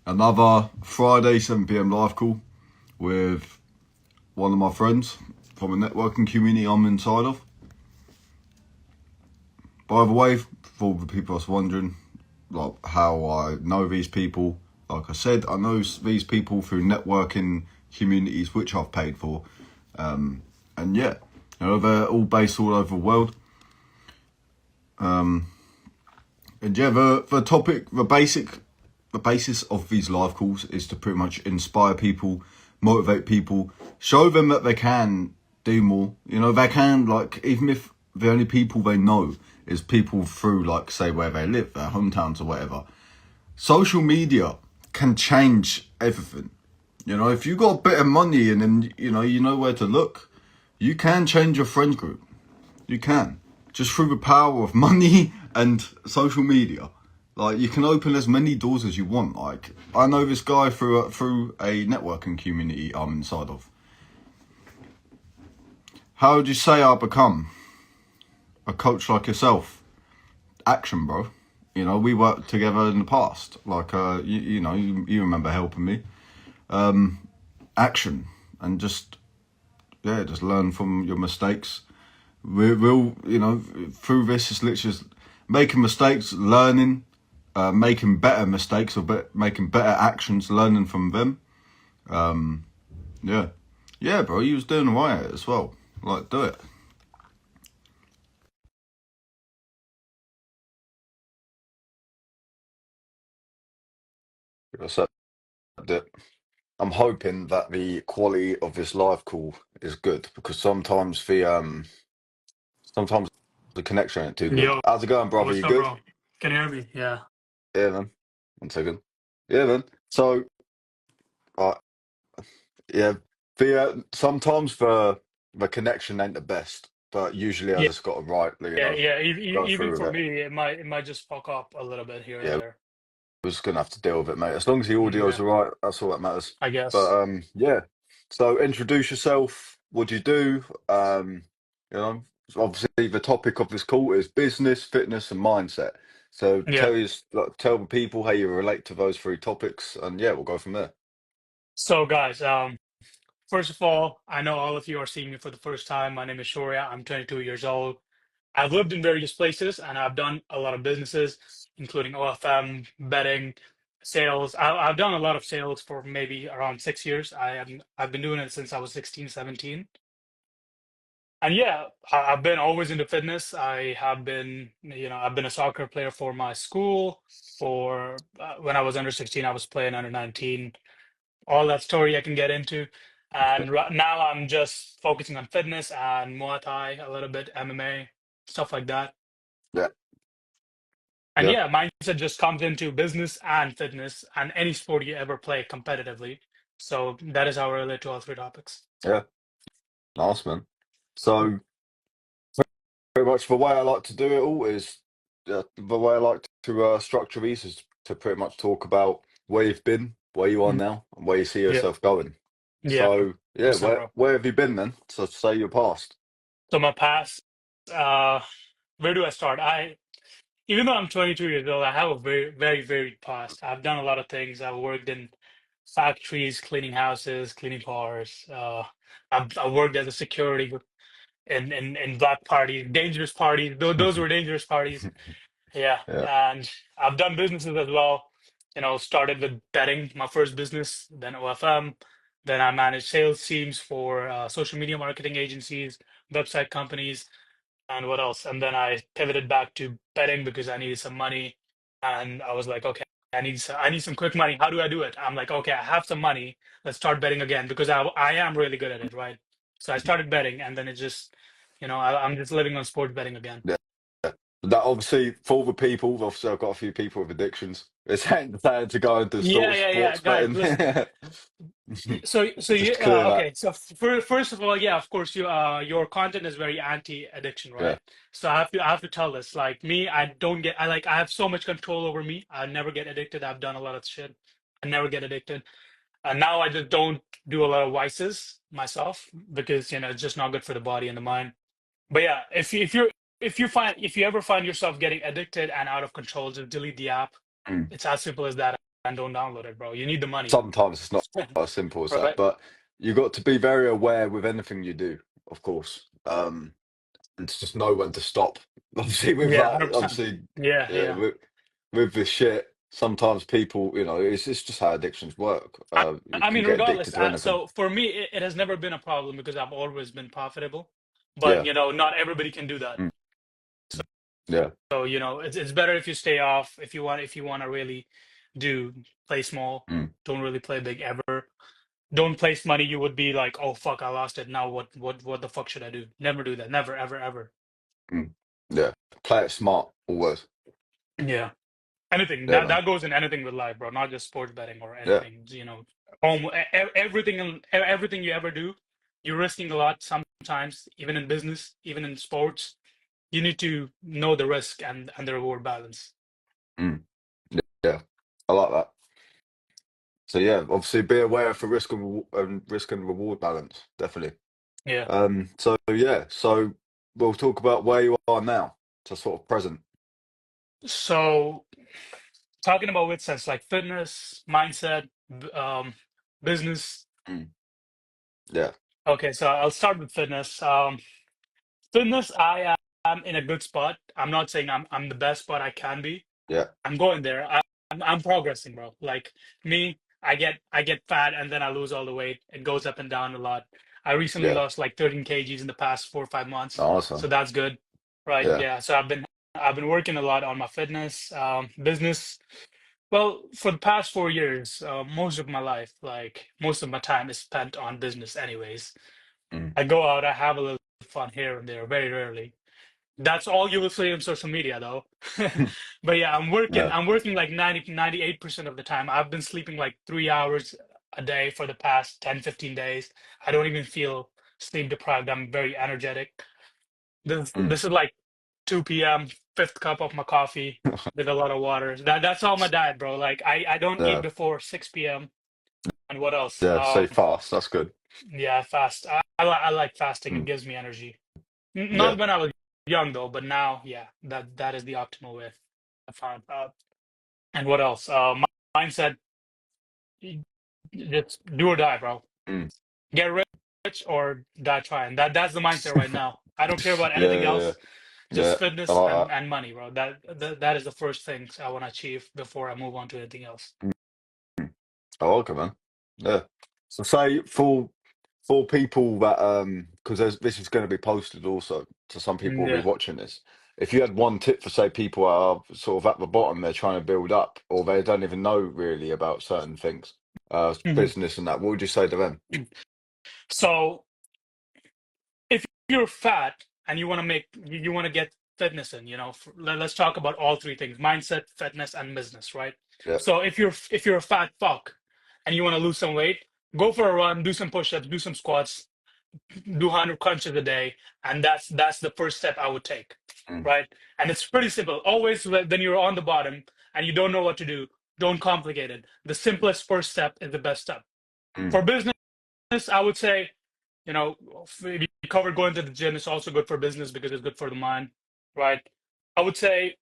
Another Friday 7 p.m. live call with one of my friends from a networking community I'm inside of. By the way, for the people that's wondering, like how I know these people, like I said, I know these people through networking communities which I've paid for, and yeah, they're all based all over the world. And yeah, the topic, the basis of these live calls is to pretty much inspire people, motivate people, show them that they can do more. They can, like, even if the only people they know is people through, like, say, where they live, their hometowns or whatever. Social media can change everything. If you got a bit of money and then, you know where to look, you can change your friend group. You can. Just through the power of money and social media. Like, you can open as many doors as you want. Like, I know this guy through a networking community I'm inside of. How would you say I become a coach like yourself? Action, bro. We worked together in the past. Like, you remember helping me. Action. And just learn from your mistakes. We'll, through this, it's literally just making mistakes, learning, making better mistakes or making better actions, learning from them. Yeah, bro, you was doing right as well. Like, do it. So I'm hoping that the quality of this live call is good because sometimes the connection ain't too good. Yo, How's it going, brother? what's You up, good? bro? Can you hear me? Yeah. Yeah, man. 1 second. Yeah, man. So, uh, yeah, sometimes the connection ain't the best, but usually I Yeah, just got to right, go Even through with for it. me, it might just fuck up a little bit here and Yeah, there. we're just gonna have to deal with it, mate. As long as the audio's Yeah, all right, that's all that matters. I But guess. yeah. So introduce yourself. What do you do? You know, obviously the topic of this call is business, fitness, and mindset. So Yeah. tell the people how you relate to those three topics, and yeah, we'll go from there. So, guys, first of all, I know all of you are seeing me for the first time. My name is Shauria. I'm 22 years old. I've lived in various places and I've done a lot of businesses, including OFM, betting, sales. I've done a lot of sales for maybe around 6 years. I've been doing it since I was 16, 17. And yeah, I've been always into fitness. I've been a soccer player for my school. For when I was under 16, I was playing under 19. All that story I can get into. And right now, I'm just focusing on fitness and Muay Thai, a little bit MMA, stuff like that. Yeah, And yeah, yeah, mindset just comes into business and fitness and any sport you ever play competitively. So that is how I relate to all three topics. yeah. Nice, man. So pretty much the way I like to do it all is the way I like to structure these is to pretty much talk about where you've been, where you are Mm. now, and where you see Yeah, yourself going. yeah, So yeah, 100%, where bro. where have you been then? So say your past. So my past, uh, where do I start? Even though I'm 22 years old, I have a very, very varied past. I've done a lot of things. I've worked in factories, cleaning houses, cleaning cars. I've worked as a security in black parties, dangerous parties. Those were dangerous parties. Yeah, Yeah, and I've done businesses as well. Started with betting, my first business, then OFM, then I managed sales teams for social media marketing agencies, website companies, and what else? And then I pivoted back to betting because I needed some money, and I was like, okay, I need some quick money. How do I do it? I'm like, okay, I have some money. Let's start betting again because I am really good at it, right? So I started betting, and then it just, I'm just living on sports betting again. yeah. That obviously for the people, obviously I've got a few people with addictions. It's ain't saying to go into Yeah, yeah, yeah, sports guys, betting. listen. So Just you clear that. okay. So first of all, yeah, of course, your content is very anti-addiction, Yeah. right? So I have to tell this. Like me, I have so much control over me. I never get addicted. I've done a lot of shit. I never get addicted. And now I just don't do a lot of vices myself because it's just not good for the body and the mind. But yeah, if you ever find yourself getting addicted and out of control, just delete the app. Mm. It's as simple as that. and don't download it, bro. You need the money, Sometimes it's not as simple as that, right? but you got to be very aware with anything you do, of course, and to just know when to stop. Obviously, with Yeah, that, 100%. obviously, Yeah, yeah, yeah. with this shit, sometimes people, it's just how addictions work. I, You I can mean, get addicted regardless. to anything. So for me, it has never been a problem because I've always been profitable. But Yeah, not everybody can do that. mm, yeah, So it's better if you stay off. If you want to really do play small, mm, don't really play big ever. Don't place money. You would be like, oh fuck, I lost it. Now what the fuck should I do? Never do that. Never ever ever. mm, yeah. Play it smart, always. Yeah. Anything Yeah, that man. that goes in anything with life, bro. Not just sports betting or Yeah, anything. Everything everything you ever do, you're risking a lot sometimes. Even in business, even in sports, you need to know the risk and the reward balance. mm, yeah. I like that. So yeah, obviously, be aware for risk and reward balance, definitely. Yeah. So yeah, so we'll talk about where you are now, to sort of present. So talking about with sense like fitness, mindset, business. Mm. Yeah, Okay, so I'll start with fitness. Fitness, I am in a good spot. I'm not saying I'm the best, but I can be. yeah, I'm going there. I'm progressing, bro. Like me, I get fat and then I lose all the weight. It goes up and down a lot. I recently yeah. lost like 13 kgs in the past 4 or 5 months, so Awesome. that's good, right? Yeah. Yeah. So I've been working a lot on my fitness, business. Well, for the past 4 years, most of my life, like most of my time, is spent on business. Anyways, Mm. I go out, I have a little fun here and there, very rarely. That's all you will see on social media, though. But yeah, I'm working. Yeah. I'm working like 98% of the time. I've been sleeping like 3 hours a day for the past 10, 15 days. I don't even feel sleep deprived. I'm very energetic. This Mm. this is like 2 p.m., fifth cup of my coffee with a lot of water. That's all my diet, bro. Like I don't eat Yeah. before 6 p.m. And what else? Yeah. Stay fast. That's good. Yeah, I fast. I like fasting. It Mm. gives me energy. Yeah. Not when I was young though, but now, yeah, that is the optimal way I found. And what else? Mindset, y- just do or die, bro. Mm. Get rich or die trying. That's the mindset right now. I don't care about Yeah. anything Yeah. Yeah. else. Yeah. Just I fitness like and money, bro. That is the first things I want to achieve before I move on to anything else. that. I like it, man. Yeah. So say for people that because this is going to be posted also, so some people will be Yeah. watching this. If you had one tip for say people are sort of at the bottom, they're trying to build up, or they don't even know really about certain things, Mhm. business and that, what would you say to them? So if you're fat and you want to get fitness in, let's talk about all three things: mindset, fitness, and business, right? Yeah. So if you're a fat fuck and you want to lose some weight, go for a run, do some push-ups, do some squats, do 100 crunches a day, and that's the first step I would take, Mm. right? And it's pretty simple. Always when you're on the bottom and you don't know what to do, don't complicate it. The simplest first step is the best step. Mm. For business, I would say, if you covered going to the gym, it's also good for business because it's good for the mind, right? I would say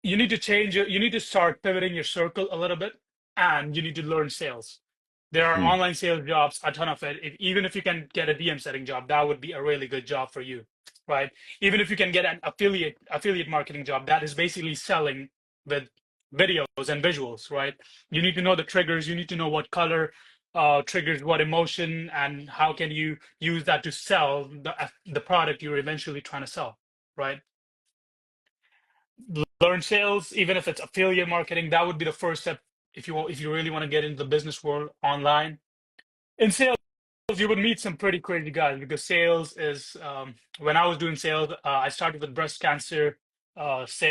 you need to you need to start pivoting your circle a little bit, and you need to learn sales. There are Mm. online sales jobs, a ton of it. Even if you can get a DM setting job, that would be a really good job for you, right? Even if you can get an affiliate marketing job, that is basically selling with videos and visuals, right? You need to know the triggers. You need to know what color triggers what emotion, and how can you use that to sell the product you're eventually trying to sell, right? Learn sales, even if it's affiliate marketing. That would be the first step if you really want to get into the business world online. In sales, you would meet some pretty crazy guys because sales is when I was doing sales, I started with breast cancer, the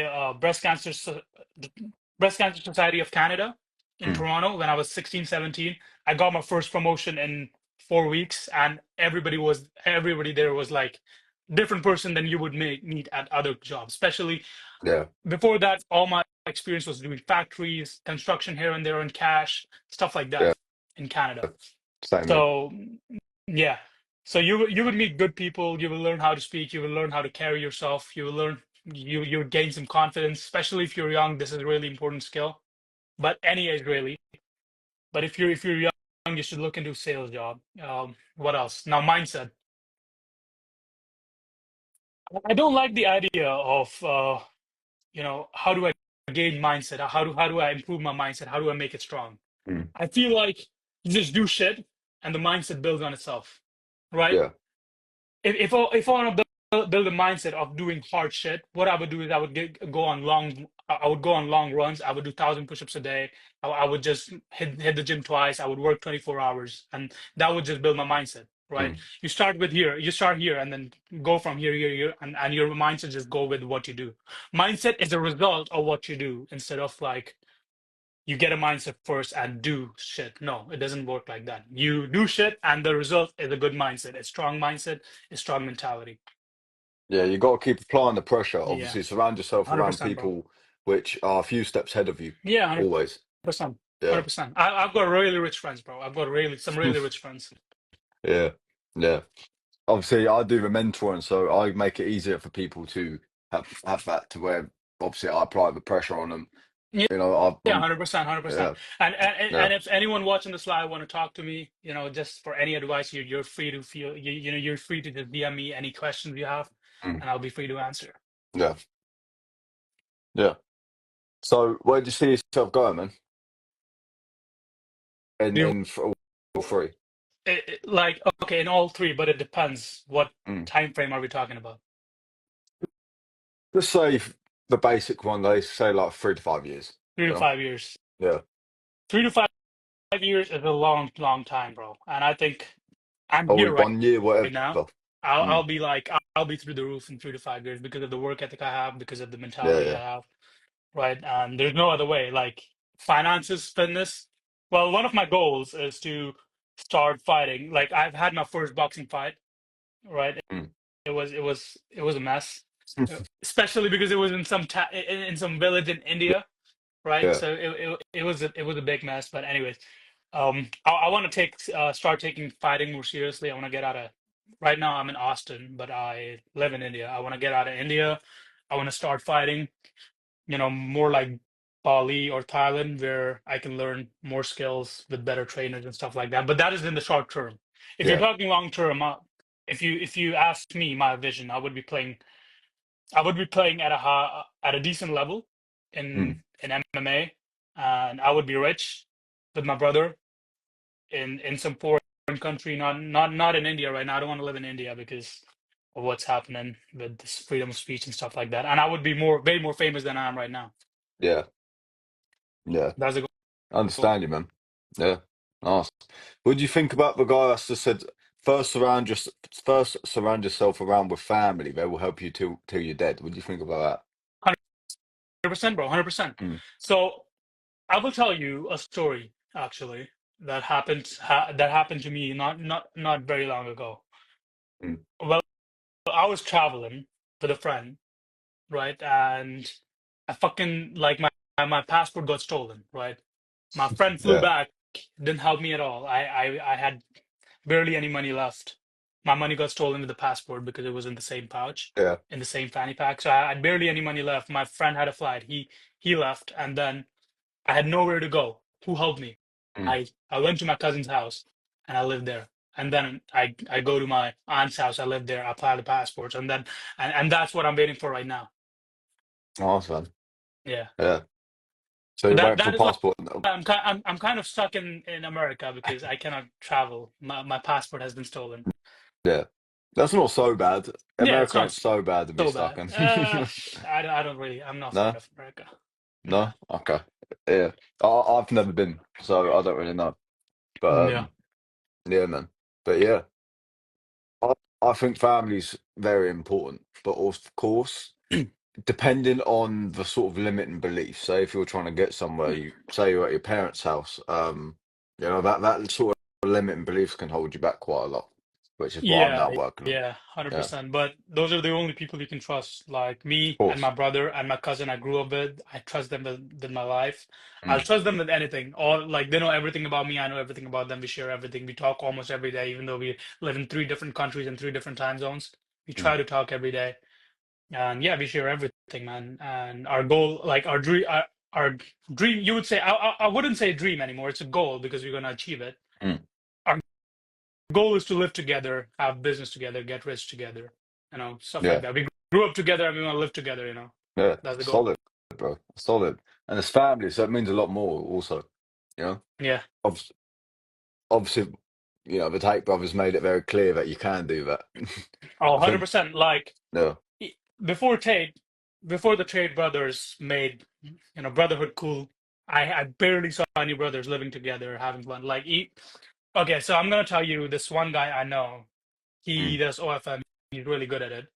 Breast Cancer Society of Canada in Mm. Toronto when I was 16, 17. I got my first promotion in 4 weeks, and everybody there was like different person than you would meet at other jobs. Especially Yeah. before that, all my experience was doing factories, construction here and there, and cash stuff like Yeah. that in Canada. Same here. So yeah. So you would meet good people. You will learn how to speak. You will learn how to carry yourself. You will gain some confidence, especially if you're young. This is a really important skill. but any age really. But if you're young, you should look into a sales job. What else? Now, mindset. I don't like the idea of how do I gain mindset? How do I improve my mindset? How do I make it strong? Mm. I feel like you just do shit and the mindset builds on itself, right? Yeah. If I want to build a mindset of doing hard shit, what I would do is I would go on long runs. I would do 1,000 push-ups a day. I would just hit the gym twice. I would work 24 hours, and that would just build my mindset, right? Mm. You start here, and then go from here, and your mindset just go with what you do. Mindset is a result of what you do, instead of like you get a mindset first and do shit. No, it doesn't work like that. You do shit, and the result is a good mindset, a strong mindset, a strong mentality. Yeah, you got to keep applying the pressure. Yeah, Obviously, surround yourself around 100%, bro. people which are a few steps ahead of you. Yeah, Always. 100%, Yeah. 100%. I've got really rich friends, bro. I've got some really rich friends. Yeah. Yeah. Obviously, I do the mentoring, so I make it easier for people to have that to where obviously I apply the pressure on them. Yeah, You know, yeah, 100%, 100%. yeah, yeah. And if anyone watching this live want to talk to me, just for any advice, you're free to you're free to just DM me any questions you have, Mm. and I'll be free to answer. Yeah. Yeah. So, where do you see yourself going, man? You For all three? like okay in all three, but it depends. What Mm. time frame are we talking about? Let's say the basic one, they say like 3 to 5 years. Three You to know? 5 years. Yeah. 3 to 5 years is a long, long time, bro. And I think I'm Or here with 1 year, right whatever. now. I'll Mm. be like I'll be through the roof in 3 to 5 years because of the work ethic I have, because of the Yeah, mentality I yeah. have, right? And there's no other way. Like finances, fitness. Well, one of my goals is to start fighting. Like I've had my first boxing fight, right? Mm. It was a mess, especially because it was in in some village in India, right? Yeah. So it was a big mess. But anyways, I want to start taking fighting more seriously. I want to get out of. Right now, I'm in Austin, but I live in India. I want to get out of India. I want to start fighting. More like Bali or Thailand, where I can learn more skills with better trainers and stuff like that. But that is in the short term. If you're Yeah. talking long term, if you ask me my vision, I would be playing at a decent level Mm. in MMA, and I would be rich with my brother in some foreign country, not in India right now. I don't want to live in India because of what's happening with this freedom of speech and stuff like that. And I would be way more famous than I am right now. Yeah. Yeah. That's a I goal. understand you, man. Yeah. Nice. What do you think about the guy that just said, first surround yourself around with family. They will help you till you're dead. What do you think about 100%, bro, 100%. that? Mm. So I will tell you a story actually that happened to me not very long ago. Mm. Well, I was traveling with a friend, right? And I fucking like my passport got stolen, right? My friend flew Yeah. back, didn't help me at all. I had barely any money left. My money got stolen with the passport because it was in the same pouch, Yeah. in the same fanny pack. So I had barely any money left. My friend had a flight. He left, and then I had nowhere to go. Who helped me? Mm. I went to my cousin's house, and I lived there. And then I go to my aunt's house. I live there. I apply the passports, and then and that's what I'm waiting for right now. Nice, man. Yeah. Yeah. So So you're that waiting for that a is why passport. I'm kind of stuck in America because I cannot travel. My passport has been stolen. Yeah. That's not so bad. Yeah, it's America not ain't so bad to be so stuck bad. in. I don't really. I'm not fond No? of America. Nah. No? Okay. Yeah. I've never been, so I don't really know. But Yeah. yeah, man. But yeah. I, I think family's very important, but of course, depending on the sort of limiting beliefs. Say if you're trying to get somewhere, you say you're at your parents' house, that sort of limiting beliefs can hold you back quite a lot, which is what I'm Yeah, now working on. yeah, Yeah, 100%. But those are the only people you can trust. Like of me and course. my brother and my cousin I grew up with. I trust them with my life. I'll Mm, trust them with anything. All like they know everything about me. I know everything about them. We share everything. We talk almost every day, even though we live in three different countries and three different time zones. We mm, try to talk every day. And yeah, we share everything, man. And our goal, like our dream. our dream, you would say, I wouldn't say dream anymore. It's a goal because we're gonna achieve it. Mm. Our goal is to live together, have business together, get rich together, stuff like Yeah, that. We grew up together and we want to live together. yeah, That's the goal. solid, bro, solid. And it's family, so it means a lot more. Also, you know, Yeah. obviously, obviously, the Tate brothers made it very clear that you can do that. Oh, I think, 100%. Like yeah, e- before Tate, before the Tate brothers made, brotherhood cool, I barely saw any brothers living together, having fun. Okay, so I'm gonna tell you this one guy I know. He mm, does OFM. He's really good at it,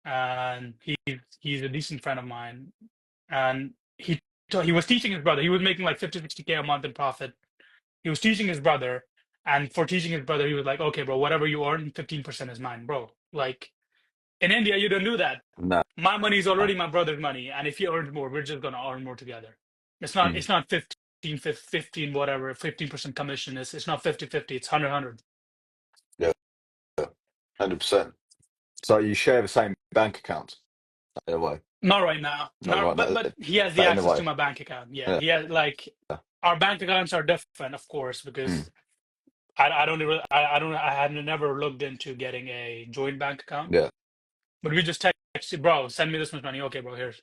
and he's a decent friend of mine. And he was teaching his brother. He was making like 50, 60K a month in profit. He was teaching his brother, and for teaching his brother, he was like, "Okay, bro, whatever you earn, 15% is mine, bro." Like in India, you don't do that. nah, My money is already my brother's money, and if he earns more, we're just gonna earn more together. It's not mm, it's not 15 whatever, 15% commission. It's not 50-50, it's 100. yeah, 100%. So you share the same bank account in a way. Not right now. No, Not right, but he has the that in a access way. to my bank account. Yeah. Yeah, He has like our bank accounts are different, of course, mm, because I don't I had never looked into getting a joint bank account. yeah, But we just text, bro, send me this much money. Okay, bro, here's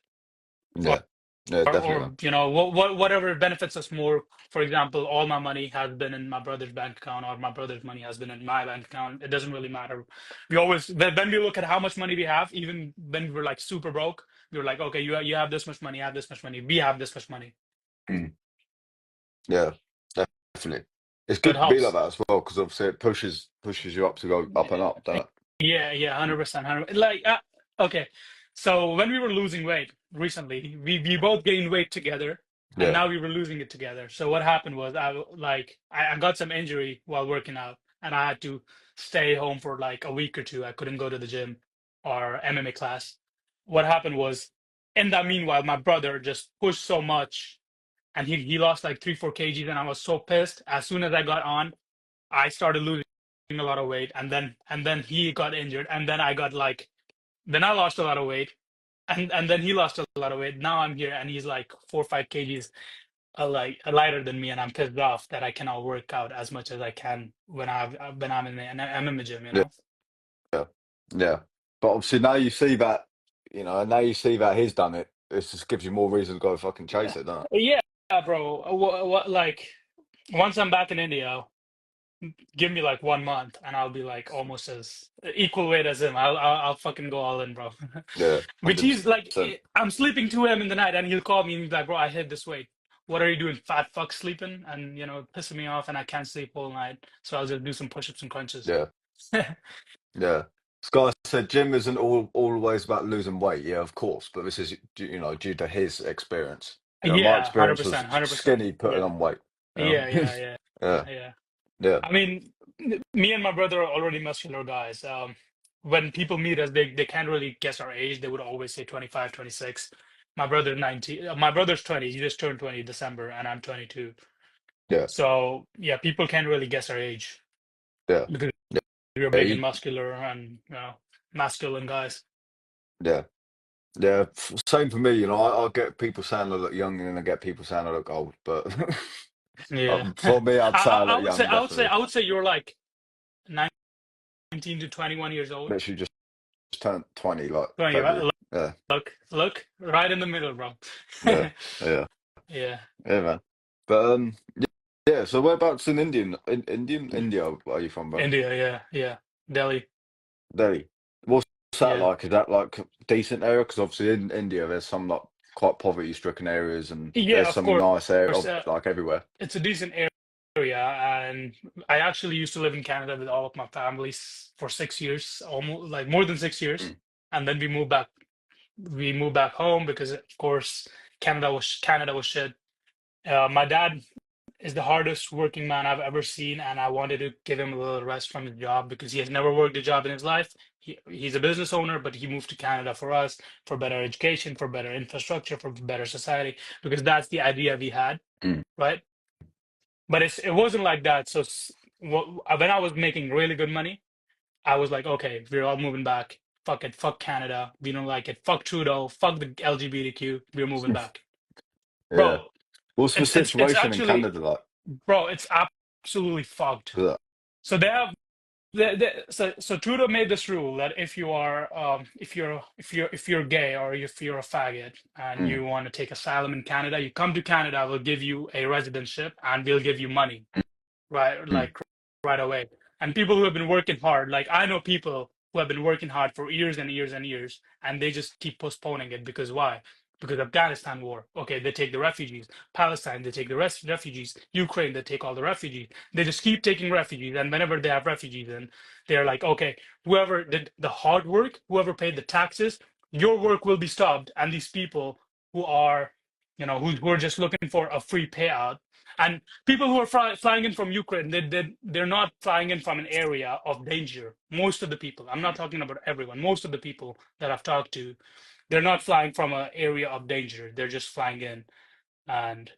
yeah, yeah, definitely, or man. whatever benefits us more. For example, all my money has been in my brother's bank account, or my brother's money has been in my bank account. It doesn't really matter. We always when we look at how much money we have, even when we were like super broke, we were like, okay, you have this much money, you have this much money, we have this much money. Mm, yeah, definitely. It's So it good to be like helps. that as well because obviously it pushes you up to go up and up, doesn't it? Yeah, yeah, 100%, 100. Okay, so when we were losing weight recently, we both gained weight together, and Yeah, now we were losing it together. So what happened was I got some injury while working out, and I had to stay home for like a week or two. I couldn't go to the gym or MMA class. What happened was, in that meanwhile, my brother just pushed so much, and he lost like 3-4 kgs, and I was so pissed. As soon as I got on, I started losing a lot of weight, and then he got injured, and then then I lost a lot of weight, and then he lost a lot of weight. Now I'm here, and he's like 4 or 5 kgs lighter than me, and I'm pissed off that I cannot work out as much as I can when I'm in the gym. yeah, yeah, yeah. But obviously now you see that he's done it. It just gives you more reason to go fucking chase it, doesn't it? Yeah, bro. Once I'm back in India, give me like 1 month and I'll be like almost as equal weight as him. I'll fucking go all in, bro. Yeah, Which hundred he's like, percent. I'm sleeping to him in the night and he'll call me and he's like, bro, I hit this weight. What are you doing, fat fuck, sleeping? And pissing me off and I can't sleep all night. So I'll just do some push-ups and crunches. Yeah, yeah. Sky said gym isn't always about losing weight. Yeah, of course, but this is due to his experience. My Yeah, experience was 100%, 100%. skinny putting Yeah, on weight. yeah, yeah, yeah, Yeah, yeah. yeah, I mean, me and my brother are already muscular guys. When people meet us, they can't really guess our age. They would always say 25, 26. My brother 19. My brother's 20. He just turned 20 December, and I'm 22. yeah, So yeah, people can't really guess our age yeah, because yeah. we're Yeah, big and muscular and masculine guys. yeah. Yeah, same for me. I get people saying I look young, and then I get people saying I look old. But Yeah, for me, I'd say I I look would say young, definitely. I would say you're like 19 to 21 years old. Literally just turned 20, like 20, right? February. Yeah, Look, right in the middle, bro. yeah, yeah, Yeah. yeah, man. But yeah, yeah. So whereabouts in India are you from, bro? India, yeah, yeah. Delhi, Delhi. What's that yeah. like? Is that like a decent area? Because obviously in India, there's some like quite poverty-stricken areas, and Yeah, there's of some nice area, course. like everywhere. It's a decent area, and I actually used to live in Canada with all of my families for 6 years, almost like more than 6 years, Mm, and then we moved back. We moved back home because, of course, Canada was shit. My dad is the hardest working man I've ever seen, and I wanted to give him a little rest from his job because he has never worked a job in his life. He's a business owner, but he moved to Canada for us, for better education, for better infrastructure, for better society, because that's the idea we had, mm. right? But it wasn't like that. So when I was making really good money, I was like, okay, we're all moving back. Fuck it, fuck Canada. We don't like it. Fuck Trudeau. Fuck the LGBTQ. We're moving back. Yeah. Bro, What's the it's situation in actually, Canada like? bro, it's absolutely fucked. Yeah. So they have so Trudeau made this rule that if you are if you're gay or if you're a faggot and Mm, you want to take asylum in Canada, you come to Canada, we'll give you a residentship and we'll give you money, right? mm, Like right away. And people who have been working hard, like I know people who have been working hard for years and years and years, and they just keep postponing it because why? Because Afghanistan war. Okay, they take the refugees. Palestine, they take the refugees. Ukraine, they take all the refugees. They just keep taking refugees, and whenever they have refugees, and they're like, okay, whoever did the hard work, whoever paid the taxes, your work will be stopped, and these people who are, who are just looking for a free payout, and people who are flying in from Ukraine, they're not flying in from an area of danger. Most of the people, I'm not talking about everyone, most of the people that I've talked to, they're not flying from an area of danger. They're just flying in, and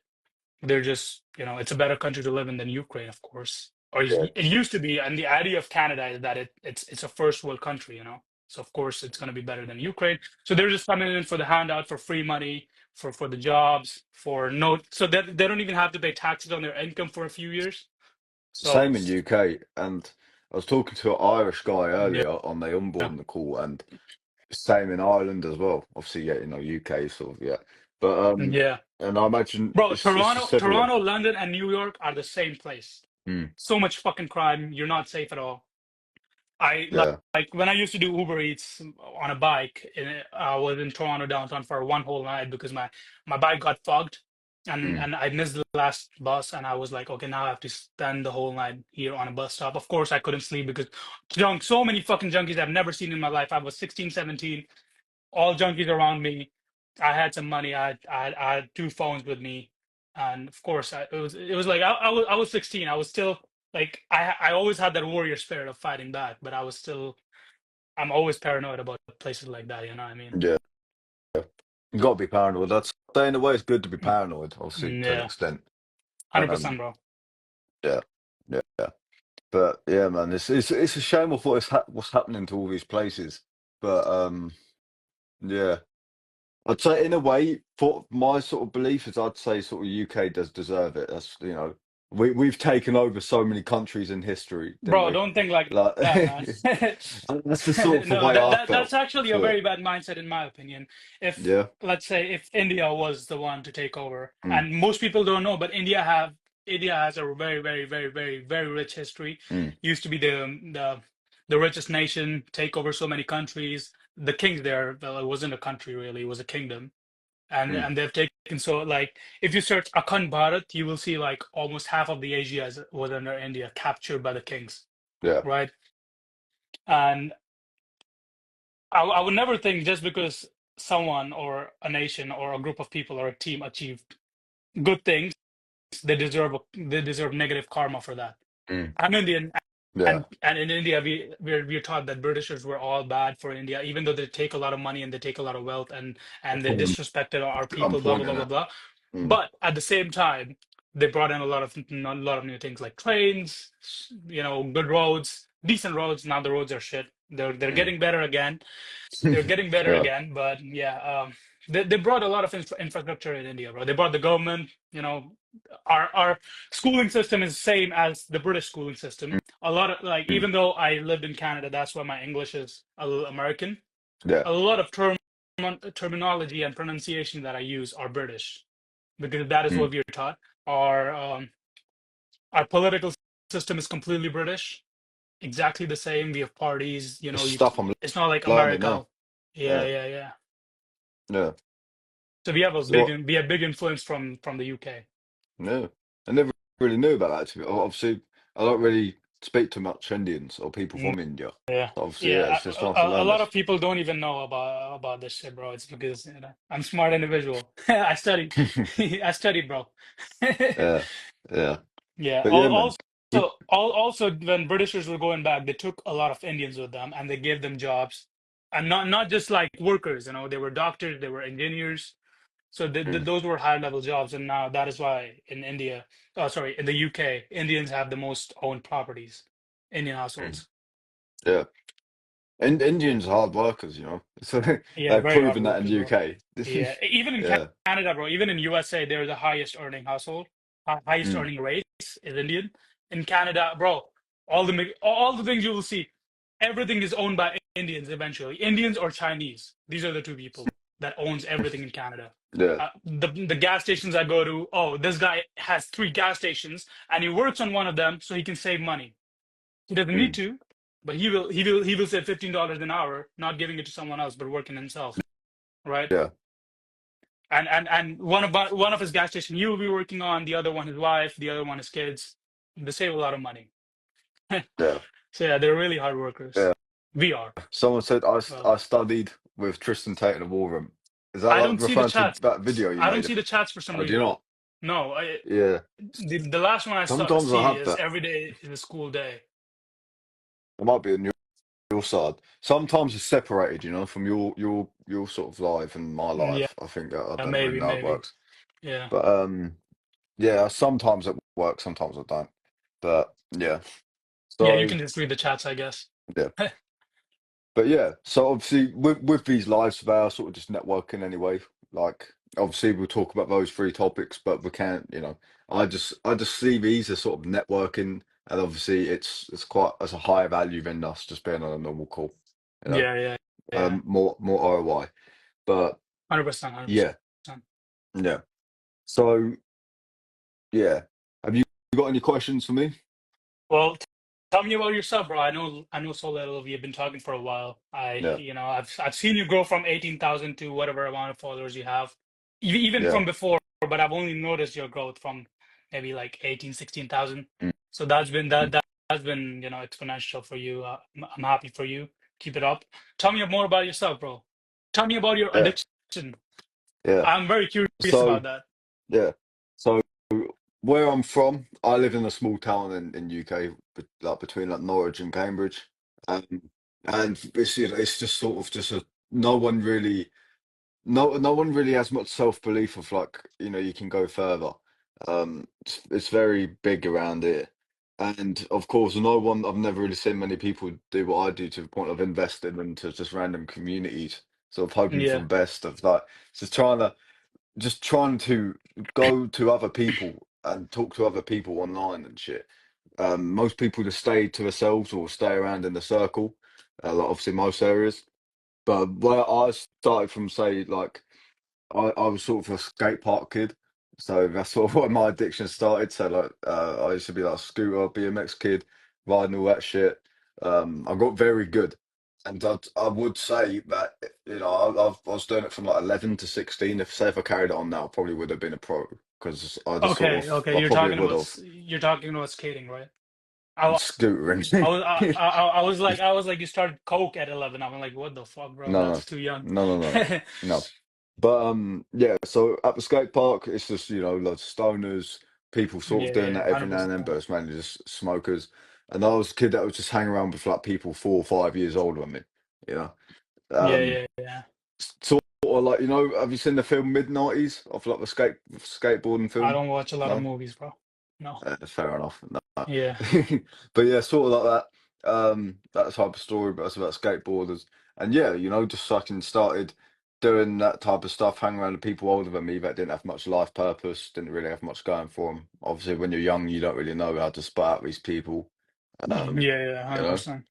they're just, it's a better country to live in than Ukraine, of course. Or yeah. it used to be, and the idea of Canada is that it's a first world country, So of course it's going to be better than Ukraine. So they're just coming in for the handout, for free money, for the jobs, for no, so that they don't even have to pay taxes on their income for a few years. So Same in UK. And I was talking to an Irish guy yeah, earlier on the onboarding the call, and same in Ireland as well. Obviously, yeah, UK sort of, yeah. But yeah, and I imagine bro. it's a Toronto, similar. Toronto, London, and New York are the same place. Mm, So much fucking crime. You're not safe at all. I like, yeah. like when I used to do Uber Eats on a bike. I was in Toronto downtown for one whole night because my bike got fogged, and Mm, and I missed the last bus, and I was like, okay, now I have to spend the whole night here on a bus stop. Of course, I couldn't sleep because so many fucking junkies I've never seen in my life. I was 16, 17, all junkies around me. I had some money. I had two phones with me, and of course, it was like I was 16. I was still like I always had that warrior spirit of fighting back, but I'm always paranoid about places like that. You know what I mean? yeah. You got to be paranoid. That's say in a way it's good to be Mm, paranoid, obviously to an Yeah, extent. 100%, Um, bro. yeah, yeah, yeah. But yeah, man, it's a shame of what's happening to all these places. But yeah, I'd say in a way, for my sort of belief is I'd say sort of UK does deserve it. That's we've taken over so many countries in history, didn't Bro, we? don't think like Like that, man. that's the sort of the No, way I that's felt actually a to it. very bad mindset in my opinion. If Yeah. let's say if India was the one to take over, Mm, and most people don't know, but India has a very, very, very, very, very rich history. mm, Used to be the richest nation, take over so many countries. The king there, well, it wasn't a country really, it was a kingdom. And mm, and they've taken, so like if you search Akhand Bharat, you will see like almost half of the Asia was under India, captured by the kings, yeah. right? And I would never think just because someone or a nation or a group of people or a team achieved good things, they deserve negative karma for that. Mm, I'm Indian, yeah. and in India we're taught that Britishers were all bad for India, even though they take a lot of money and they take a lot of wealth, and they Probably disrespected our on people, blah blah point blah in blah it. blah. Mm, But at the same time, they brought in a lot of new things like trains, good roads, decent roads. Now the roads are shit. They're mm. getting better again. They're getting better Yeah. again, but yeah, they brought a lot of infrastructure in India, bro. They brought the government. Our schooling system is the same as the British schooling system. A lot of like, Mm, even though I lived in Canada, that's why my English is a little American. yeah. A lot of terminology and pronunciation that I use are British because that is Mm. what we are taught. Our political system is completely British, exactly the same. We have parties. It's stuff I'm It's not like learning now. America. Yeah, Yeah. yeah, yeah. Yeah. So we have a big So we have big influence from the UK. yeah. I never really knew about that. Obviously, I don't really speak to much Indians or people Mm, from India. yeah, Obviously, yeah, yeah. it's just nice to A learn lot this. of people don't even know about this shit, bro. It's because I'm a smart individual. I studied, I studied, bro. Yeah. Yeah. Yeah. But yeah, man. You, Also, when Britishers were going back, they took a lot of Indians with them, and they gave them jobs, and not just like workers. They were doctors, they were engineers. So mm, those were high level jobs, and now that is why in India, oh sorry, in the UK, Indians have the most owned properties, Indian mm, households. yeah. Indians are hard workers, you know. So Yeah, they've very hard proven that in workers, the bro. UK. Yeah, even in Yeah. Canada, bro, even in USA, they're the highest earning household, highest Mm, earning race is Indian. In Canada, bro, all the things you will see, everything is owned by Indians eventually. Indians or Chinese. These are the two people that owns everything in Canada. yeah. The gas stations I go to, oh, this guy has three gas stations and he works on one of them so he can save money. He doesn't need Mm, to, but he will save $15 an hour, not giving it to someone else, but working himself, right? yeah. And one of his gas station he will be working on, the other one his wife, the other one his kids. They save a lot of money. Yeah. So yeah, they're really hard workers. Yeah. We are. Someone said Well, I studied with Tristan Tate in the war room. Is that I like don't see the referring to chats. that video you I don't made? see the chats for some Oh, do you reason. not? No, Yeah. the last one I Sometimes I see have is that. every day is a school day. It might be on your side. Sometimes it's separated, you know, from your sort of life and my Yeah, life. I think I don't really maybe, know how it maybe. works. Yeah, But yeah, sometimes it works, sometimes I don't. But yeah. yeah. You So can just read the chats, I guess. yeah. But yeah, so obviously with these lives they are sort of just networking anyway. Like obviously we'll talk about those three topics, but we can't, you know, I just see these as sort of networking, and obviously it's quite as a higher value than us just being on a normal call, you know, Yeah, yeah, yeah. more ROI. But 100%, 100%. yeah, yeah. So yeah, have you got any questions for me? Well, tell me about yourself, bro. I know so little of you. You've been talking for a while. Yeah, I've seen you grow from 18,000 to whatever amount of followers you have, even yeah, from before. But I've only noticed your growth from maybe like 18, 16,000. mm, So that's been that mm, that has been exponential for you. I'm happy for you. Keep it up. Tell me more about yourself, bro. Tell me about your yeah, addiction. yeah. I'm very curious So about that. yeah. So where I'm from, I live in a small town in UK, like between like Norwich and Cambridge, um, and it's you know, it's just sort of just a no one really no one really has much self belief of like you know you can go further. It's very big around here, and of course, no one I've never really seen many people do what I do to the point of investing into just random communities, sort of hoping for Yeah, the best of like just trying to go to other people and talk to other people online and shit. Most people just stay to themselves or stay around in the circle, like obviously most areas. But where I started from, say, like I was sort of a skate park kid, so that's sort of where my addiction started. So like I used to be like a scooter, BMX kid, riding all that shit. I got very good, and I would say that you know I was doing it from like 11 to 16. If I carried it on now, I probably would have been a pro because I just sort okay, of okay. I You're probably talking would about have skating, right? I scootering. I was like, you started coke at 11. I'm like, what the fuck, bro? No, no, That's too young. no, no, no, no. But yeah, so at the skate park, it's just you know lots of stoners, people sort of Yeah, doing yeah, that every now and then, but 100%. it's mainly just smokers. And I was a kid that would just hang around with like people 4 or 5 years older than me, you know. Yeah, Um, yeah, yeah. Sort of like you know, have you seen the film Mid-90s of like the skateboarding I film? don't watch a lot of No. movies, bro. No. Fair enough. No. Yeah. But yeah, sort of like that. That type of story, but it's about skateboarders. And yeah, you know, just fucking started doing that type of stuff, hanging around with people older than me that didn't have much life purpose, didn't really have much going for them. Obviously, when you're young, you don't really know how to spot out these people. Yeah, yeah, You know, 100%.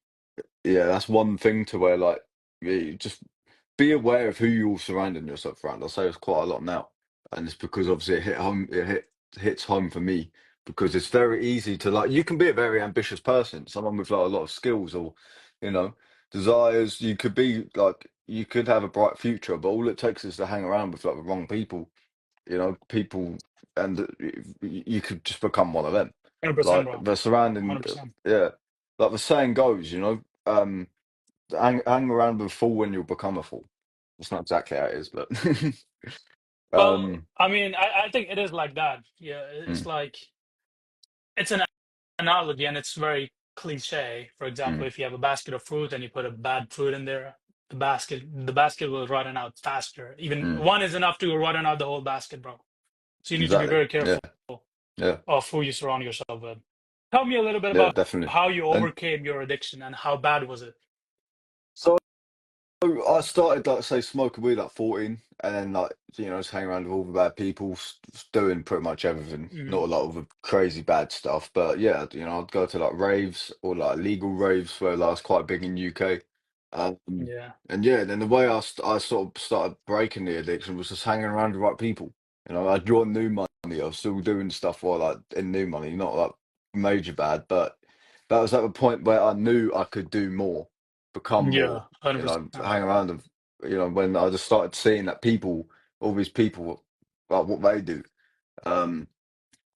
yeah, that's one thing to where like you just be aware of who you're surrounding yourself around. I say it's quite a lot now, and it's because obviously it hit home. Hits home for me because it's very easy to like. You can be a very ambitious person, someone with like a lot of skills or, you know, desires. You could be like you could have a bright future, but all it takes is to hang around with like the wrong people. You know, people, and you could just become one of them. 100%, Like bro. the surrounding, 100%. yeah. Like the saying goes, you know, hang around with a fool and you'll become a fool. It's not exactly how it is, but Well, um, I mean, I think it is like that. Yeah, it's mm, like it's an analogy and it's very cliche. For example, mm, if you have a basket of fruit and you put a bad fruit in there, the basket will run out faster. Even mm, one is enough to run out the whole basket, bro. So you need to be exactly. very Yeah, careful yeah, of who you surround yourself with. Tell me a little bit yeah, about definitely. how you And overcame your addiction and how bad was it? I started like say smoking weed at 14, and then like just hanging around with all the bad people, doing pretty much everything. Not Hmm. a lot of the crazy bad stuff, but yeah, I'd go to like raves or like legal raves where like, it's quite big in UK. Um, Yeah. and yeah, then the way I sort of started breaking the addiction was just hanging around with the right people. I joined New Money. I was still doing stuff while like in New Money, not like major bad, but that was at the point where I knew I could do more, become Yeah. more, 100%. hang around them, when I just started seeing that people, all these people, like what they do. Um,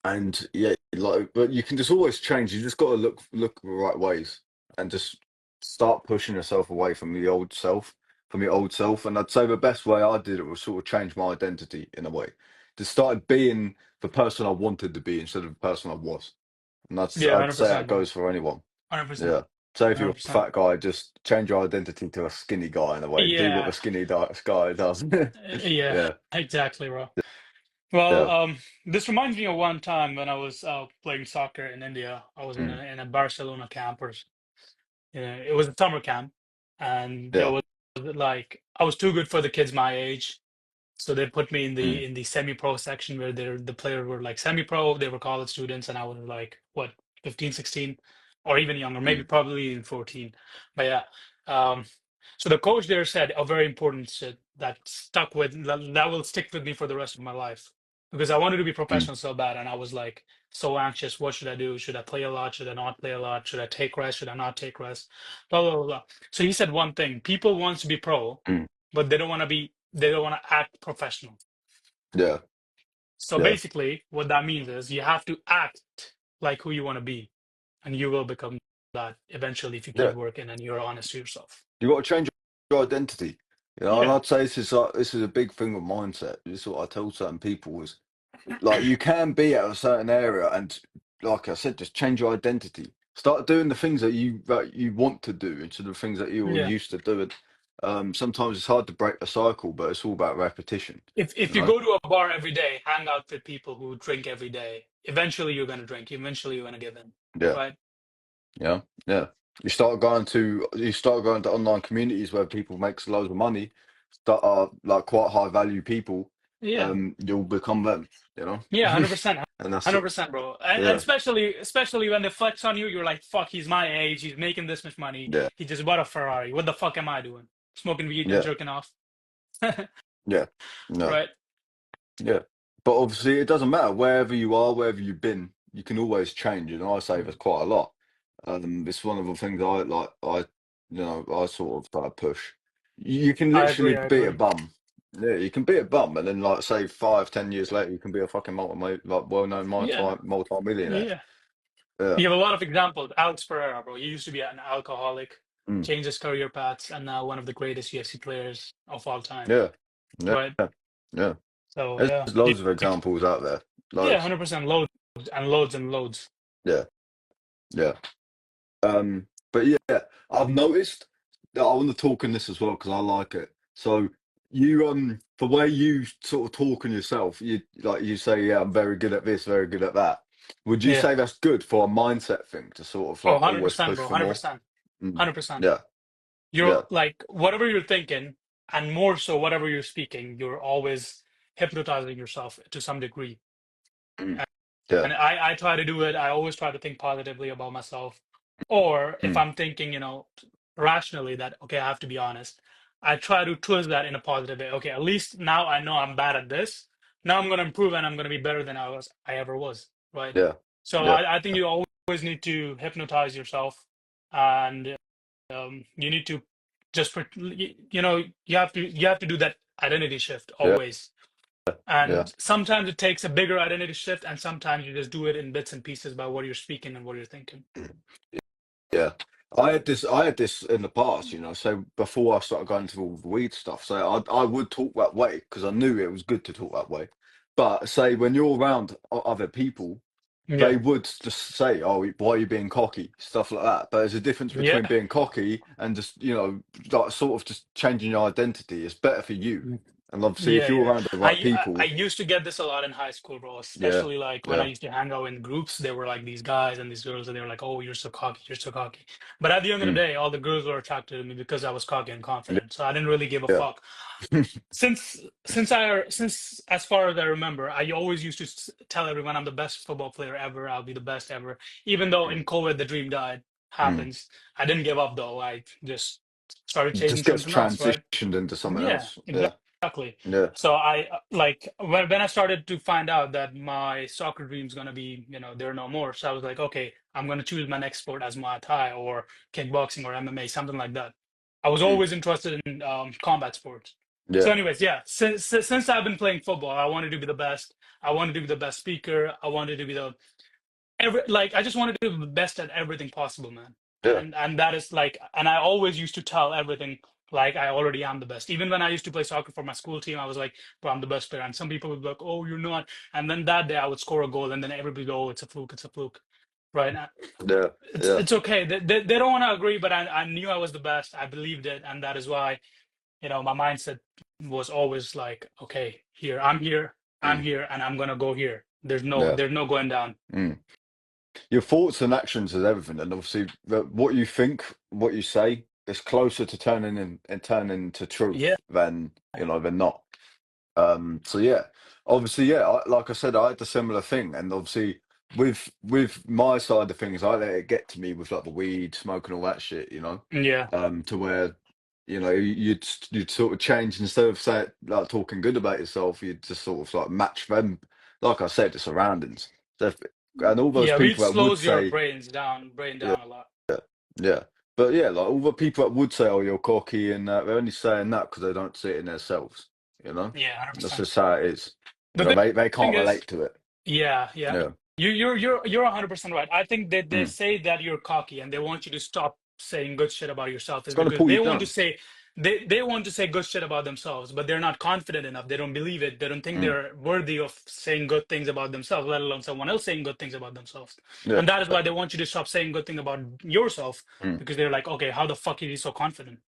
and yeah, like, but you can just always change. You just got to look the right ways and just start pushing yourself away from the old self, from your old self. And I'd say the best way I did it was sort of change my identity in a way. Just started being the person I wanted to be instead of the person I was. And Yeah, I'd say that 100%, bro. goes for anyone. 100%. Yeah. So if you're a 100%. fat guy, just change your identity to a skinny guy in a way. Do what the Yeah. skinny guy does. Yeah, Yeah. exactly, bro. Well, Yeah. this reminds me of one time when I was playing soccer in India. I was in Mm, a Barcelona camp, or it was a summer camp, and there yeah. was like I was too good for the kids my age. So they put me in Mm, the semi-pro section where the players were like semi-pro, they were college students, and I was like what 15, 16, or even younger, maybe mm, probably even 14. But yeah. Um so the coach there said a very important shit that stuck with that will stick with me for the rest of my life. Because I wanted to be mm, professional so bad and I was like so anxious. What should I do? Should I play a lot? Should I not play a lot? Should I take rest? Should I not take rest? Blah blah blah. Blah. So he said one thing: people want to be pro, mm. but they don't want to act professional. Yeah. So Yeah. basically what that means is you have to act like who you want to be, and you will become that eventually if you keep Yeah. working and you're honest to yourself. You got to change your identity. And Yeah. I'd say this is a big thing with mindset. This is what I tell certain people is like you can be at a certain area and like I said, just change your identity. Start doing the things that you want to do instead of things that you're Yeah. used to doing. Sometimes it's hard to break the cycle, but it's all about repetition, If you you know? go to a bar every day, hang out with people who drink every day, eventually you're gonna drink. Eventually you're gonna give in. Yeah, Right? yeah, yeah. You start going to online communities where people makes loads of money that are like quite high value people. Yeah. You'll become them, you know? Yeah, 100%. And that's it. 100%, bro. And Yeah, especially when they flex on you, you're like, fuck, he's my age, he's making this much money, yeah, he just bought a Ferrari. What the fuck am I doing? Smoking weed and yeah, jerking off. yeah. No. Right? Yeah, but obviously it doesn't matter wherever you are, wherever you've been, you can always change, and I say this Mm. quite a lot. It's one of the things I like. I sort of try to push. You can I literally agree, I be a agree. bum. Yeah, you can be a bum, and then like say 5, 10 years later, you can be a fucking like well-known Yeah, multi-millionaire. yeah. Yeah, You have a lot of examples. Alex Pereira, bro. He used to be an alcoholic, mm. changed his career paths, and now one of the greatest UFC players of all time. Yeah, yeah, Right? yeah. So There's yeah. loads of examples out there, Yeah, loads. 100% loads and loads and loads. Yeah, yeah. But yeah, I've noticed that I want to talk in this as well because I like it. So the way you sort of talk on yourself, you say, yeah, I'm very good at this, very good at that. Would you Yeah. say that's good for a mindset thing to sort of Oh, like always 100%, push bro. for more? 100%. Mm. 100%. Yeah, You're yeah, like whatever you're thinking, and more so whatever you're speaking, you're always hypnotizing yourself to some degree. mm. Yeah, And I try to do it. I always try to think positively about myself. Or if mm. I'm thinking, rationally that, okay, I have to be honest, I try to twist that in a positive way. Okay, at least now I know I'm bad at this. Now I'm going to improve and I'm going to be better than I ever was. Right. Yeah, So yeah, I think you always need to hypnotize yourself, and you need to just, you have to do that identity shift yeah, always. yeah. And sometimes it takes a bigger identity shift, and sometimes you just do it in bits and pieces by what you're speaking and what you're thinking. Yeah. I had this in the past, so before I started going to all the weed stuff, so I would talk that way because I knew it was good to talk that way. But say when you're around other people, they Yeah, would just say, "Oh, why are you being cocky?" Stuff like that. But there's a difference yeah, between being cocky and just, like sort of just changing your identity. It's better for you. And obviously, if Yeah, you're yeah. around the right I people, used to get this a lot in high school, bro. yeah, Especially like when I yeah, used to hang out in groups, there were like these guys and these girls, and they were like, "Oh, you're so cocky, you're so cocky." But at the end of the mm, day, all the girls were attracted to me because I was cocky and confident. So I didn't really give a yeah, fuck. Since as far as I remember, I always used to tell everyone I'm the best football player ever. I'll be the best ever. Even though mm, in COVID the dream died, mm. happens. I didn't give up though. I just started It chasing just gets something else, right? transitioned into something Yeah, else. Yeah, exactly. yeah, So I like when I started to find out that my soccer dream's gonna be, there no more. So I was like, okay, I'm gonna choose my next sport as Muay Thai or kickboxing or MMA, something like that. I was mm, always interested in combat sports. So, yeah, anyways, yeah, since I've been playing football, I wanted to be the best. I wanted to be the best speaker. I wanted to be the I just wanted to do the best at everything possible, man. yeah, And that is like, and I always used to tell everything like I already am the best. Even when I used to play soccer for my school team, I was like, bro, I'm the best player. And some people would be like, oh, you're not. And then that day I would score a goal, and then everybody go, oh, it's a fluke, it's a fluke, right? yeah, yeah, It's okay. They don't want to agree, but I knew I was the best. I believed it, and that is why my mindset was always like, okay, I'm mm, here, and I'm gonna go here. yeah. There's no going down. Mm. Your thoughts and actions is everything, and obviously, what you think, what you say, is closer to turning into truth Yeah. than than not. So yeah, obviously, yeah, like I said, I had a similar thing, and obviously with my side of things, I let it get to me with like the weed, smoking, all that shit, Yeah. to where you'd sort of change instead of say like talking good about yourself, you'd just sort of like match them, like I said, the surroundings. So and all those Yeah, weed people that would slows your say, brain yeah, down a lot. yeah. But yeah, like all the people that would say, "Oh, you're cocky," and they're only saying that because they don't see it in themselves. You know, Yeah, that's 100%. just how it is. The They thing can't is, relate to it. yeah, yeah. Yeah. You're 100% right. I think that they Mm. say that you're cocky and they want you to stop saying good shit about yourself It's is gonna because pull you they want to down. say they want to say good shit about themselves, but they're not confident enough. They don't believe it. They don't think Mm. they're worthy of saying good things about themselves, let alone someone else saying good things about themselves. Yeah. And that is why they want you to stop saying good thing about yourself Mm. because they're like, okay, how the fuck is he so confident?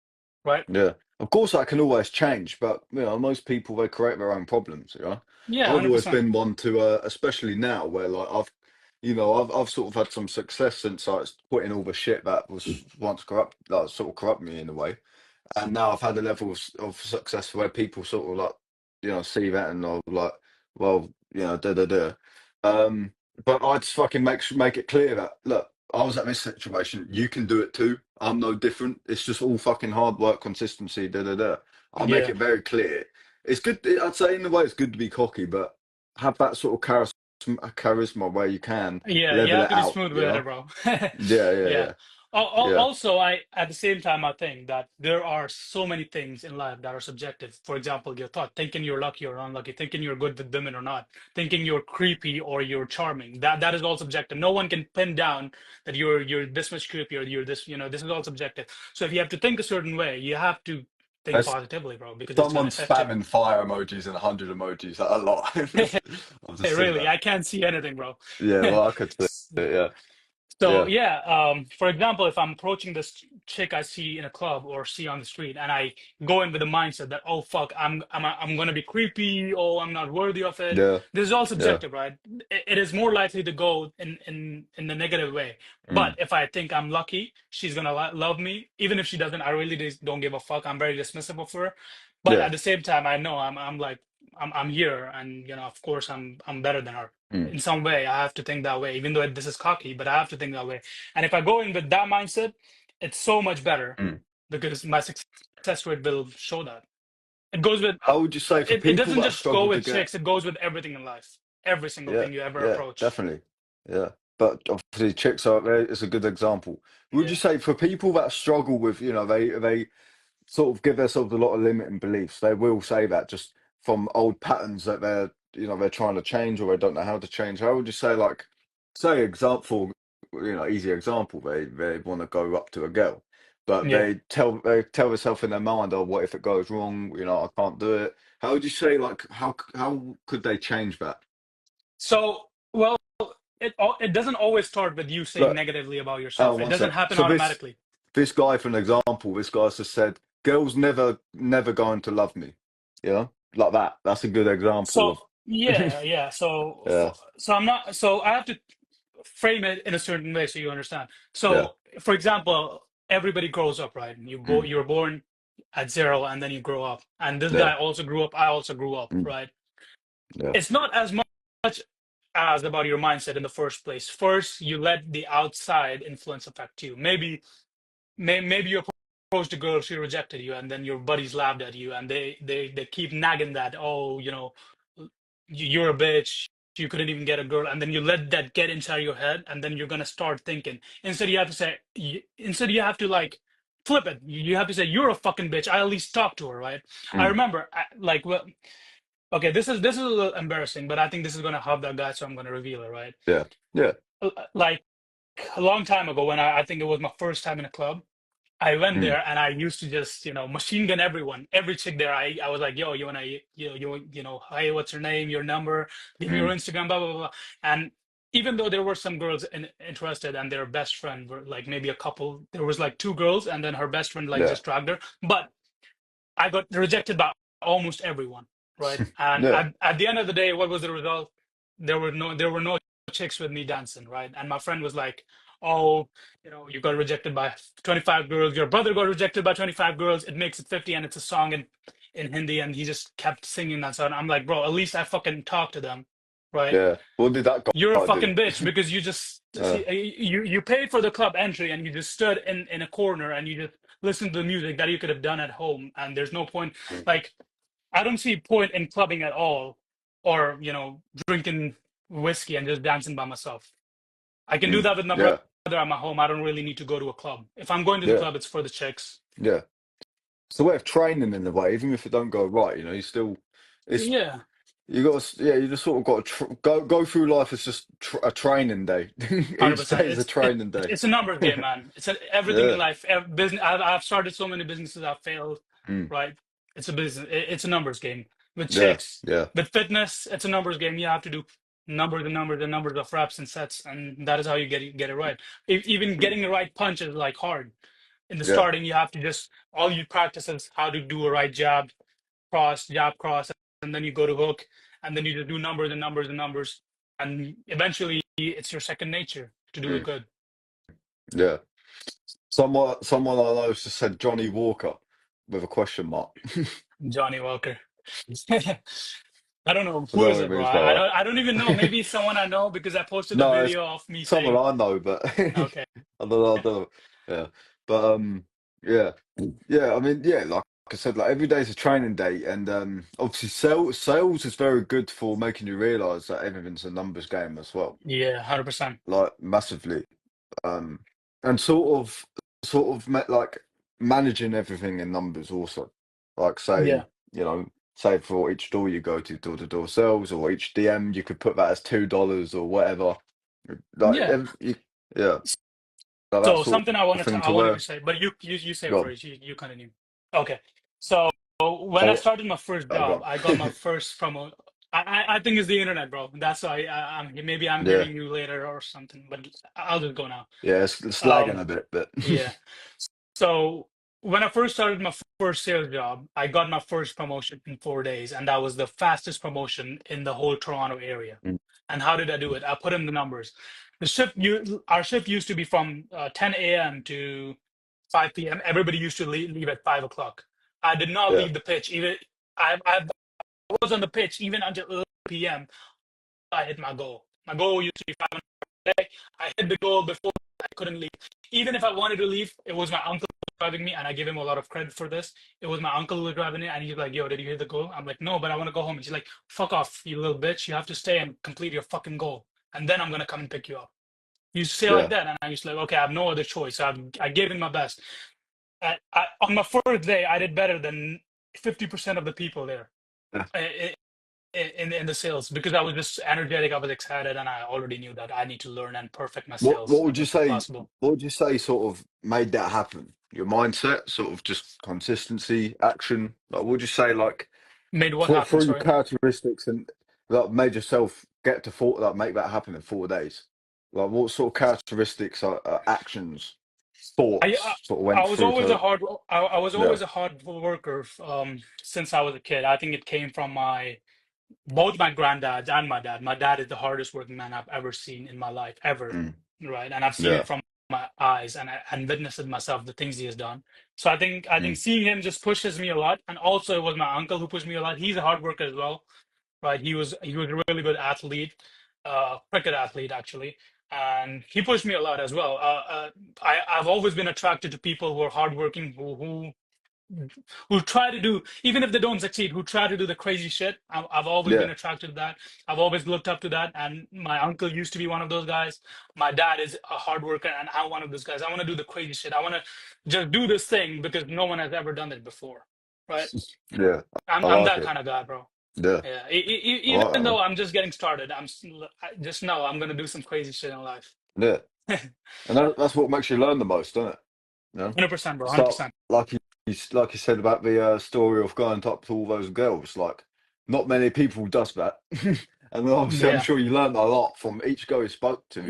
Right? Yeah. Of course, that can always change, but most people they create their own problems. Yeah, I've always 100%. been one to, especially now, where like I've sort of had some success since I was quitting all the shit that was once corrupt, that sort of corrupt me in a way. And now I've had a level of success where people sort of like, see that and are like, well, da da da. Um, but I just fucking make it clear that look, I was at this situation. You can do it too. I'm no different. It's just all fucking hard work, consistency, da da da. I make Yeah. it very clear. It's good. I'd say in a way it's good to be cocky, but have that sort of charisma where you can Yeah, you level have it to be out. smooth with it, bro. Yeah, yeah, Yeah. yeah, yeah, Also, I at the same time I think that there are so many things in life that are subjective. For example, your thought, thinking you're lucky or unlucky, thinking you're good with women or not, thinking you're creepy or you're charming. That is all subjective. No one can pin down that you're this much creepy or you're this, this is all subjective. So if you have to think a certain way, you have to think yeah. positively, bro, because it's gonna Someone's affect you. spamming fire emojis and 100 emojis a lot. I've just seen Really, that. I can't see anything, bro. Yeah, well, I could see it. Yeah, So yeah, yeah, for example, if I'm approaching this chick I see in a club or see on the street, and I go in with the mindset that oh fuck, I'm gonna be creepy, oh I'm not worthy of it. yeah, This is all yeah. subjective, right? It is more likely to go in the negative way. But Mm, if I think I'm lucky, she's gonna love me, even if she doesn't. I really just don't give a fuck. I'm very dismissive of her. But yeah. at the same time, I know I'm like I'm here, and of course I'm better than her Mm, in some way. I have to think that way, even though this is cocky, but I have to think that way. And if I go in with that mindset, it's so much better mm. because my success rate will show that. It goes with, How would you say for it people doesn't that just go struggle to with get? chicks, it goes with everything in life. Every single Yeah, thing you ever yeah, approach. definitely. Yeah, but obviously chicks are there is a good example. Would you Yeah. say for people that struggle with, they sort of give themselves a lot of limiting beliefs. They will say that just from old patterns that they're trying to change or they don't know how to change. How would you say, like, say example, easy example, they want to go up to a girl, but Yeah. they tell themselves in their mind, oh, what if it goes wrong? I can't do it. How would you say, like, how could they change that? So, well, it doesn't always start with you saying Look, negatively about oh, yourself. It one doesn't sec. happen So this automatically. this guy, for an example, this guy's just said, girls never going to love me. Yeah. like that. That's a good example So of. yeah, yeah. So Yeah, so I'm not. So I have to frame it in a certain way so you understand. yeah, So for example, everybody grows up, right? mm, You're born at zero, and then you grow up. And this yeah, guy also grew up. I also grew up, mm, right? yeah, It's not as much as about your mindset in the first place. First, you let the outside influence affect you. Maybe you approached a girl, she rejected you, and then your buddies laughed at you, and they keep nagging that, oh, you're a bitch, you couldn't even get a girl, and then you let that get inside your head, and then you're gonna start thinking. Instead you have to like flip it. You have to say, you're a fucking bitch. I at least talk to her, right? I mm, remember, like, well, okay, this is a little embarrassing, but I think this is gonna help that guy, so I'm gonna reveal it, right? yeah, yeah, Like a long time ago, when I think it was my first time in a club. I went mm, there and I used to just, machine gun everyone, every chick there. I was like, yo, hey, what's your name, your number, give me your mm, Instagram, blah, blah, blah. And even though there were some girls interested and their best friend were like maybe a couple, there was like two girls and then her best friend like yeah, just dragged her. But I got rejected by almost everyone, right? And yeah, at the end of the day, what was the result? There were no chicks with me dancing, right? And my friend was like, "Oh, you got rejected by 25 girls. Your brother got rejected by 25 girls. It makes it 50, and it's a song in Hindi." And he just kept singing that song. I'm like, bro, at least I fucking talked to them, right? yeah. What did that You're a guy do? fucking bitch because you just Uh, you paid for the club entry and you just stood in a corner and you just listened to the music that you could have done at home. And there's no point. mm, Like, I don't see point in clubbing at all, or drinking whiskey and just dancing by myself. I can do mm, that with my brother yeah, at my home. I don't really need to go to a club. If I'm going to the yeah, club, it's for the chicks. yeah. It's a way of training in a way, even if it don't go right. You still, it's Yeah. you got to, yeah, you just sort of got to go through life as just a training day. Each 100%. day is a It's training day. it's a numbers game, man. Everything in Yeah. life. Business. I've started so many businesses. I've failed. Mm. Right. It's a business. It's a numbers game. With Yeah. chicks, Yeah. with fitness, it's a numbers game. You have to do numbers and numbers and numbers of reps and sets, and that is how you get it right. Even Mm. getting the right punch is like hard. In the Yeah. starting, you have to just all you practice is how to do a right jab, cross, and then you go to hook, and then you just do numbers and numbers and numbers, and eventually it's your second nature to do it Mm. good. Yeah. Someone I know just said Johnny Walker with a question mark. I Johnny Walker. I don't know don't who know is what it it, bro. means I by don't. I don't even know. that. Maybe it's someone I know because I posted a No, it's video of me someone saying, I know, but I "Okay, don't know. I don't know. Yeah. But yeah. Yeah, I mean, yeah, like I said, like every day is a training day, and obviously sales is very good for making you realise that everything's a numbers game as well, yeah, 100%, like massively. Um, and like managing everything in numbers also. Like yeah, say for each door you go to, door to door sales, or each DM, you could put that as $2 or whatever. Like, yeah." yeah, like that So sort something of thing I to wanted to where. say, but you say Go first. You continue. Okay. So when I on. started my first Oh, job, go I got my on. first promo. I think it's the internet, bro. That's why maybe I'm Yeah. hearing you later or something, but I'll just go now. Yeah, it's lagging Um, a bit, but yeah. So when I first started my first sales job, I got my first promotion in 4 days, and that was the fastest promotion in the whole Toronto area. Mm, And how did I do it? I put in the numbers. Our shift used to be from 10 a.m. to 5 p.m. Everybody used to leave at 5 o'clock. I did not yeah, leave the pitch. Even I was on the pitch even until 11 p.m. I hit my goal. My goal used to be 500 a day. I hit the goal before I couldn't leave. Even if I wanted to leave, it was my uncle driving me, and I give him a lot of credit for this. It was my uncle who was driving it, and he's like, "Yo, did you hit the goal?" I'm like, "No, but I want to go home." He's like, "Fuck off, you little bitch. You have to stay and complete your fucking goal, and then I'm gonna come and pick you up." He used to say like yeah, that, and I used to like, "Okay, I have no other choice." I gave him my best. On my first day, I did better than 50% of the people there. yeah. In the sales because I was just energetic, I was excited, and I already knew that I need to learn and perfect my What sales what as would you much as say? possible. What would you say sort of made that happen? Your mindset, sort of just consistency, action. Like, what would you say, like Made what happen? through your Sorry. characteristics and that made yourself get to make that happen in 4 days? Like, what sort of characteristics are actions? I thoughts sort of went through to? I was Yeah. always a hard worker since I was a kid. I think it came from my both my granddads and my dad. My dad is the hardest working man I've ever seen in my life, ever. Mm. Right. And I've seen it Yeah. from my eyes and witnessed it myself, the things he has done. So I think Mm. seeing him just pushes me a lot. And also it was my uncle who pushed me a lot. He's a hard worker as well. Right. He was a really good athlete, cricket athlete actually. And he pushed me a lot as well. I've always been attracted to people who are hardworking, who try to do, even if they don't succeed, who try to do the crazy shit. I've always been Yeah. attracted to that. I've always looked up to that. And my uncle used to be one of those guys. My dad is a hard worker, and I'm one of those guys. I want to do the crazy shit. I want to just do this thing because no one has ever done it before. Right? Yeah. I'm I I'm like that it. kind of guy, bro. Yeah. Yeah. I like Even that, though man. I'm just getting started, I just know I'm gonna do some crazy shit in life. Yeah. And that's what makes you learn the most, doesn't it? You know? 100%, bro. Start 100%. like you said about the story of going up to all those girls. Like, not many people does that, and obviously, I'm Yeah. sure you learned a lot from each girl you spoke to.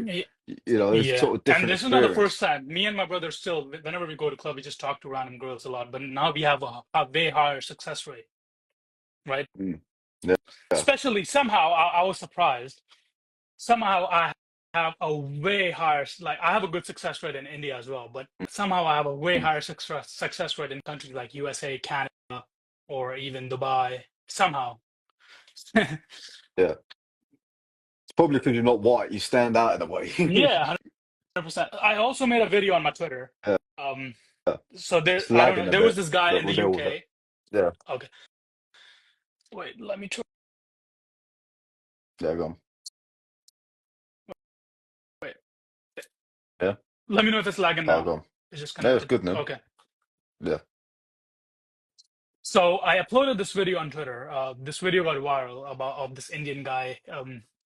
You know, there's Yeah, sort of and different this is not the first experience. time. Me and my brother still, whenever we go to club, we just talk to random girls a lot. But now we have a way higher success rate, right? Mm. Yeah, yeah, Especially somehow, I was surprised. Somehow, I have a way higher, like I have a good success rate in India as well. But somehow, I have a way mm, higher success rate in countries like USA, Canada, or even Dubai. Somehow, yeah. It's probably because you're not white. You stand out in a way. yeah, 100%. I also made a video on my Twitter. Yeah, Um, yeah. so there, It's I don't know. lagging a There was bit, this guy but in we'll the deal with it. UK. Yeah, Okay. Wait, let me try. yeah, go on. Wait, Yeah, let me know if it's lagging oh, now. go on. It's just Yeah, it's connected. good now. Okay. Yeah. So I uploaded this video on Twitter. This video got viral about of this Indian guy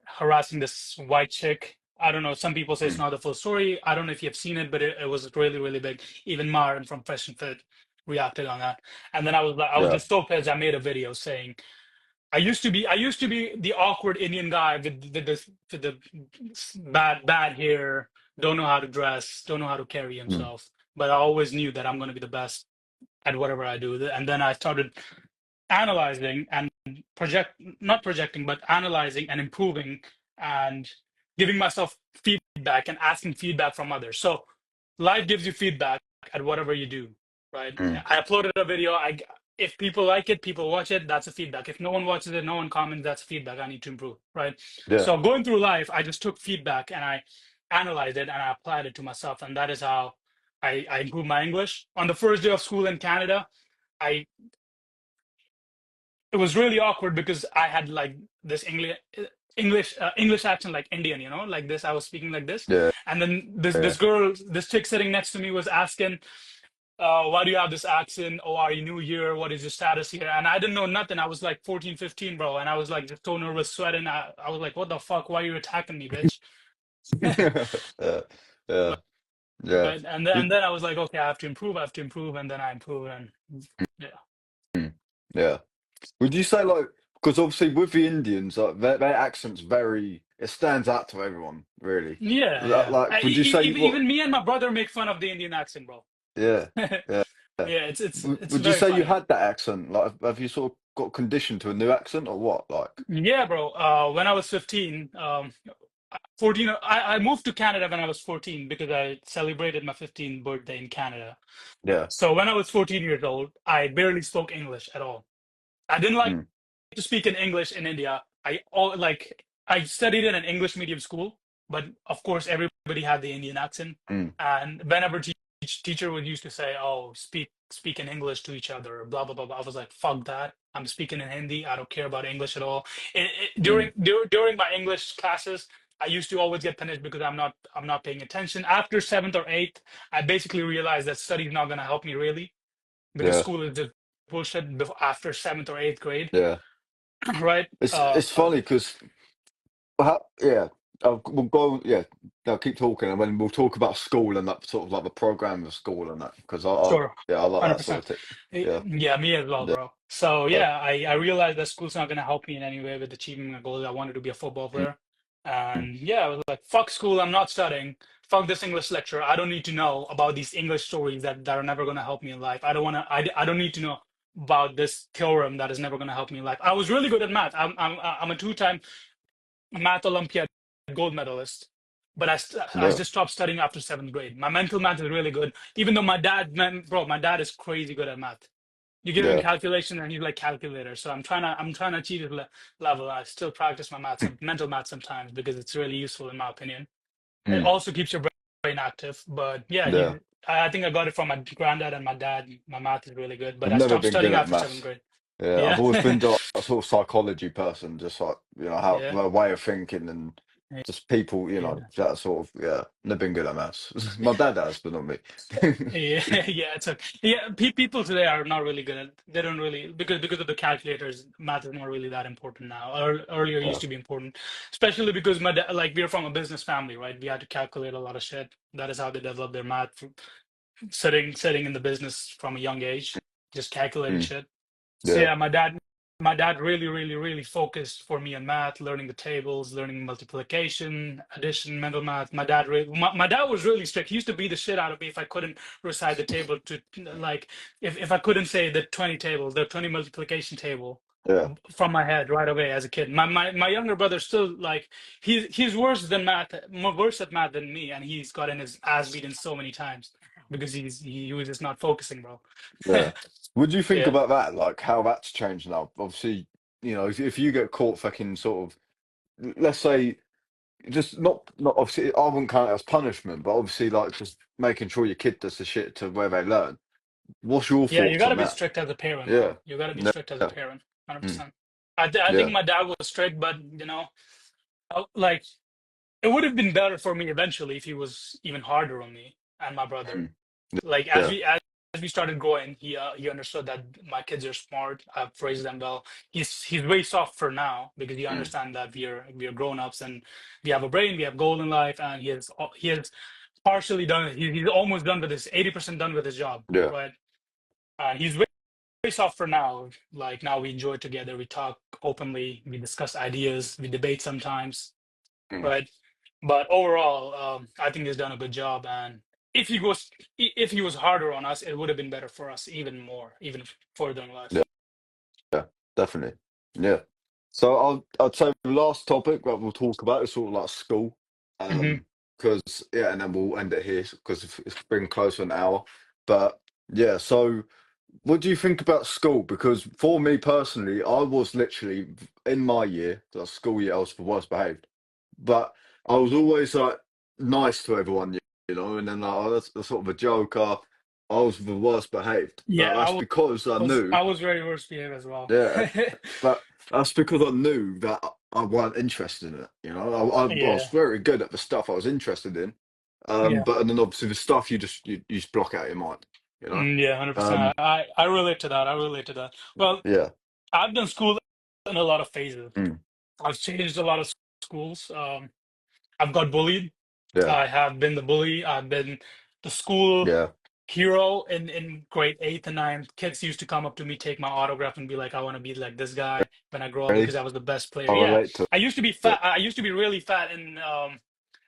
harassing this white chick. I don't know. Some people say it's Mm. not the full story. I don't know if you have seen it, but it was really, really big. Even Mar from Fresh and Fit reacted on that. And then I was Yeah. just so pissed. I made a video saying I used to be the awkward Indian guy with the bad hair, don't know how to dress, don't know how to carry Mm. himself. But I always knew that I'm going to be the best at whatever I do. And then I started analyzing and not projecting, but analyzing and improving and giving myself feedback and asking feedback from others. So life gives you feedback at whatever you do, right? Mm. I uploaded a video. If people like it, people watch it, that's a feedback. If no one watches it, no one comments, that's feedback. I need to improve, right? Yeah. So going through life, I just took feedback and I analyzed it and I applied it to myself. And that is how I improved my English. On the first day of school in Canada, I it was really awkward because I had like this English accent like Indian, like this. I was speaking like this, Yeah. and then this Yeah. girl, this chick sitting next to me was asking, "Why do you have this accent? Oh, are you new here? What is your status here?" And I didn't know nothing. I was like 14, 15, bro, and I was like just so nervous, sweating. I was like, "What the fuck? Why are you attacking me, bitch?" Yeah. Yeah. Yeah. Right? And then Would, and then I was like, "Okay, I have to improve. I have to improve," and then I improved, and yeah, mm, yeah. Would you say like because obviously with the Indians, like their accents very it stands out to everyone, really. yeah, yeah. Like, would you say what? Even me and my brother make fun of the Indian accent, bro. Yeah. Yeah, Yeah. Yeah. it's Would you very say you funny. had that accent? Like, have you sort of got conditioned to a new accent or what? Like, Yeah, bro. When I was 15, 14, I moved to Canada when I was 14 because I celebrated my 15th birthday in Canada. yeah. So when I was 14 years old, I barely spoke English at all. I didn't like Mm. to speak in English in India. I studied in an English medium school, but of course everybody had the Indian accent. Mm. And whenever teacher would used to say, "Oh, speak in English to each other," blah blah blah, blah. I was like, "Fuck that! I'm speaking in Hindi. I don't care about English at all." Mm. During my English classes, I used to always get punished because I'm not paying attention. After seventh or eighth, I basically realized that study is not going to help me really because Yeah. school is just bullshit after seventh or eighth grade, Yeah. right? It's funny because yeah. We'll go. Yeah. No, keep talking, and then we'll talk about school and that sort of like the program of school and that because Sure, yeah, I like that sort 100%. of thing. Yeah. Yeah, me as well, Yeah. bro. So Yeah. yeah, I realized that school's not gonna help me in any way with achieving my goals. I wanted to be a football Mm. player. And yeah, I was like, fuck school, I'm not studying. Fuck this English lecture. I don't need to know about these English stories that are never gonna help me in life. I don't wanna I don't need to know about this theorem that is never gonna help me in life. I was really good at math. I'm a two-time math Olympiad gold medalist. But I Yeah. just stopped studying after seventh grade. My mental math is really good. Even though bro, my dad is crazy good at math. You give him Yeah. calculation and he's like calculator. So I'm trying to achieve his level. I still practice my math, some mental math sometimes because it's really useful in my opinion. It Mm. also keeps your brain active. But yeah, Yeah. I think I got it from my granddad and my dad. My math is really good, but I've I never stopped been good studying at after seventh maths. grade. Yeah, I've Yeah, always been a sort of psychology person, just like, how yeah, the way of thinking and just people, yeah. that sort of, yeah, never been good at maths. My dad has, but not me. Yeah, yeah, it's okay. Yeah, people today are not really good at. They don't really because of the calculators. Math is not really that important now. Earlier it Yeah. used to be important, especially because my dad, like we're from a business family, right? We had to calculate a lot of shit. That is how they develop their math, sitting in the business from a young age, just calculating Mm. shit. So Yeah. yeah, my dad really focused for me on math, learning the tables, learning multiplication, addition, mental math. My dad was really strict. He used to beat the shit out of me if I couldn't recite the table to like if I couldn't say the 20 table, the 20 multiplication table Yeah. from my head right away as a kid. My younger brother still like he's worse than math, more worse at math than me, and he's gotten his ass beaten so many times because he was just not focusing, bro. Yeah. What do you think Yeah. about that? Like how that's changed now? Obviously, if you get caught fucking sort of, let's say, just not obviously, I wouldn't count it as punishment, but obviously, like just making sure your kid does the shit to where they learn. What's your Yeah, you thoughts got to on be that? strict as a parent, Yeah. bro. You got to be Yeah. strict as a parent, Mm. 100%. I think Yeah. my dad was strict, but like it would have been better for me eventually if he was even harder on me and my brother. Mm. Like Yeah. as we started growing, he understood that my kids are smart. I've raised them well. He's way softer now because he Mm. understands that we are grown ups and we have a brain, we have goal in life, and he has partially done. He's almost done with his 80% done with his job, Yeah. right? And he's way softer now. Like now we enjoy together. We talk openly. We discuss ideas. We debate sometimes, Mm. right? But overall, I think he's done a good job. And if he was harder on us, it would have been better for us even more, even further in Yeah. life. Yeah. Definitely. Yeah. So I'd say the last topic that we'll talk about is sort of like school, Hmm. because yeah, and then we'll end it here because it's been close to an hour. But yeah, so what do you think about school? Because for me personally, I was literally in my year, the school year, I was the worst behaved, but I was always like nice to everyone, and then like that's sort of a joker. I was the worst behaved, but Yeah, that's because I was knew. I was very worst behaved as well. Yeah, but that's because I knew that I wasn't interested in it. I was Yeah, very good at the stuff I was interested in, yeah, but and then obviously the stuff you just block out your mind. You know, yeah, 100%. um, I relate to that. I relate to that. Well, yeah, I've done school in a lot of phases. mm, I've changed a lot of schools. I've got bullied. yeah, I have been the bully. I've been the school yeah. hero in grade eighth and ninth. Kids used to come up to me, take my autograph, and be like, "I want to be like this guy when I grow up Really, because I was the best player." I Yeah, relate to I used to be it. fat. I used to be really fat in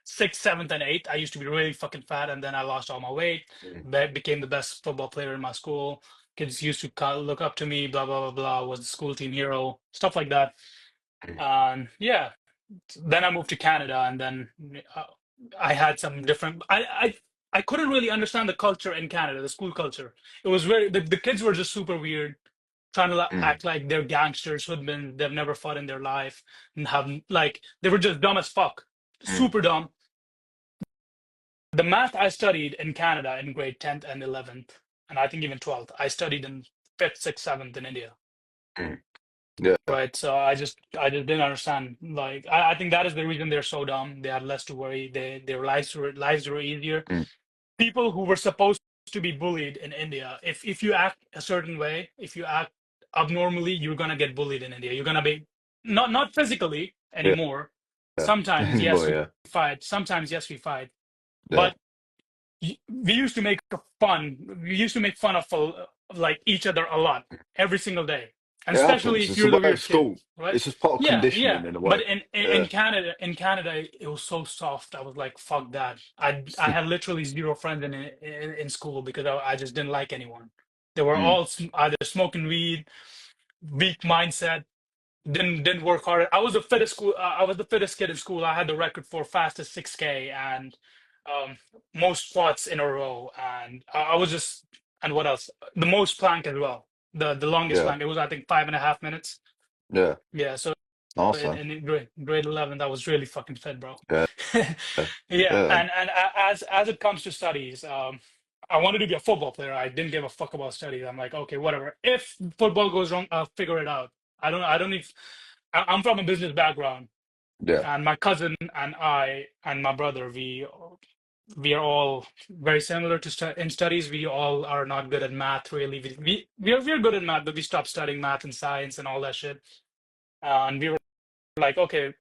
sixth, seventh, and eighth. I used to be really fucking fat, and then I lost all my weight. Mm, Became the best football player in my school. Kids used to look up to me. Blah blah blah blah. Was the school team hero. Stuff like that. mm, And yeah, then I moved to Canada, and then uh, I had some different. I couldn't really understand the culture in Canada, the school culture. It was the kids were just super weird, trying to mm, act like they're gangsters who've been they've never fought in their life and have like they were just dumb as fuck, mm, super dumb. The math I studied in Canada in grade 10th and 11th, and I think even 12th, I studied in fifth, sixth, seventh in India. mm. Yeah, Right. So I just didn't understand. Like I think that is the reason they're so dumb. They had less to worry. Their lives were easier. mm, People who were supposed to be bullied in India, if you act a certain way, if you act abnormally, you're gonna get bullied in India. You're gonna be not physically yeah, anymore. yeah. Sometimes yes Anymore, we yeah, fight. Sometimes yes we fight. yeah, But we used to make fun. We used to make fun of like each other a lot every single day. And It especially happens. if It's the you're the way of weird kid, school. right? It's just part of Yeah, yeah. conditioning in a But way. in Yeah. Canada, it was so soft. I was like, fuck that. I had literally zero friends in school because I just didn't like anyone. They were Mm, all either smoking weed, weak mindset, didn't work hard. I was the fittest school. I was the fittest kid in school. I had the record for fastest 6K and um, most squats in a row, and I was just and what else? The most plank as well. The longest yeah. plank. It was I think 5.5 minutes. Yeah. Yeah. So Nice one. in grade 11, I was really fucking fit, bro. Yeah. Yeah, Yeah. as it comes to studies, I wanted to be a football player. I didn't give a fuck about studies. I'm like, okay, whatever. If football goes wrong, I'll figure it out. I don't need. I'm from a business background, Yeah. and my cousin and I and my brother, we are all very similar to in studies. We all are not good at math, really. We're good at math, but we stopped studying math and science and all that shit. And we were like, okay,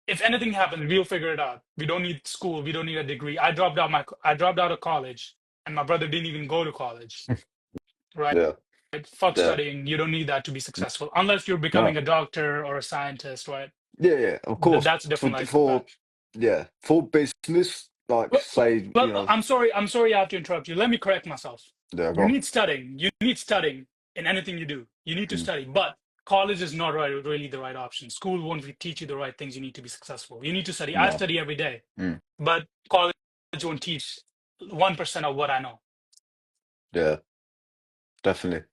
if anything happens, we'll figure it out. We don't need school. We don't need a degree. I dropped out of college, and my brother didn't even go to college. Right? Yeah. Fuck Yeah. studying. You don't need that to be successful, unless you're No. becoming a doctor or a scientist, right? Yeah. Yeah. Of course. That's a For different lifespan. for yeah for business, like Well, say well, I'm sorry. I'm sorry. I have to interrupt you. Let me correct myself. yeah. Go You on. need studying. You need studying in anything you do. You need to Mm, study, but college is not really the right option. School won't teach you the right things you need to be successful. You need to study. I no. study every day, Mm, but college won't teach 1% of what I know. yeah. Definitely.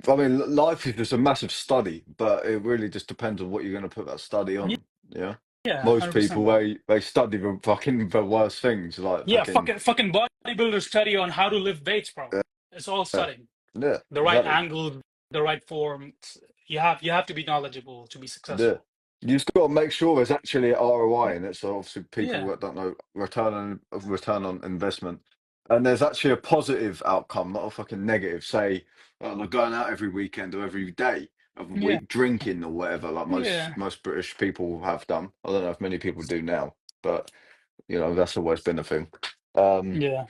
I mean, life is just a massive study, but it really just depends on what you're going to put that study Yeah, on. Yeah. yeah, Most 100%, people bro. they study the fucking the worst things, like Yeah, fucking fucking bodybuilders study on how to lift weights, bro. It's all yeah, studying. yeah, The right exactly. angle, the right form. You have to be knowledgeable to be Yeah. successful. You just got to make sure there's actually an ROI in it. So obviously people Yeah, that don't know return on investment, and there's actually a positive outcome, not a fucking negative. Say, they're going out every weekend or every day of the yeah, week drinking or whatever, like most yeah, most British people have done. I don't know if many people do now, but that's always been a thing. Um, yeah.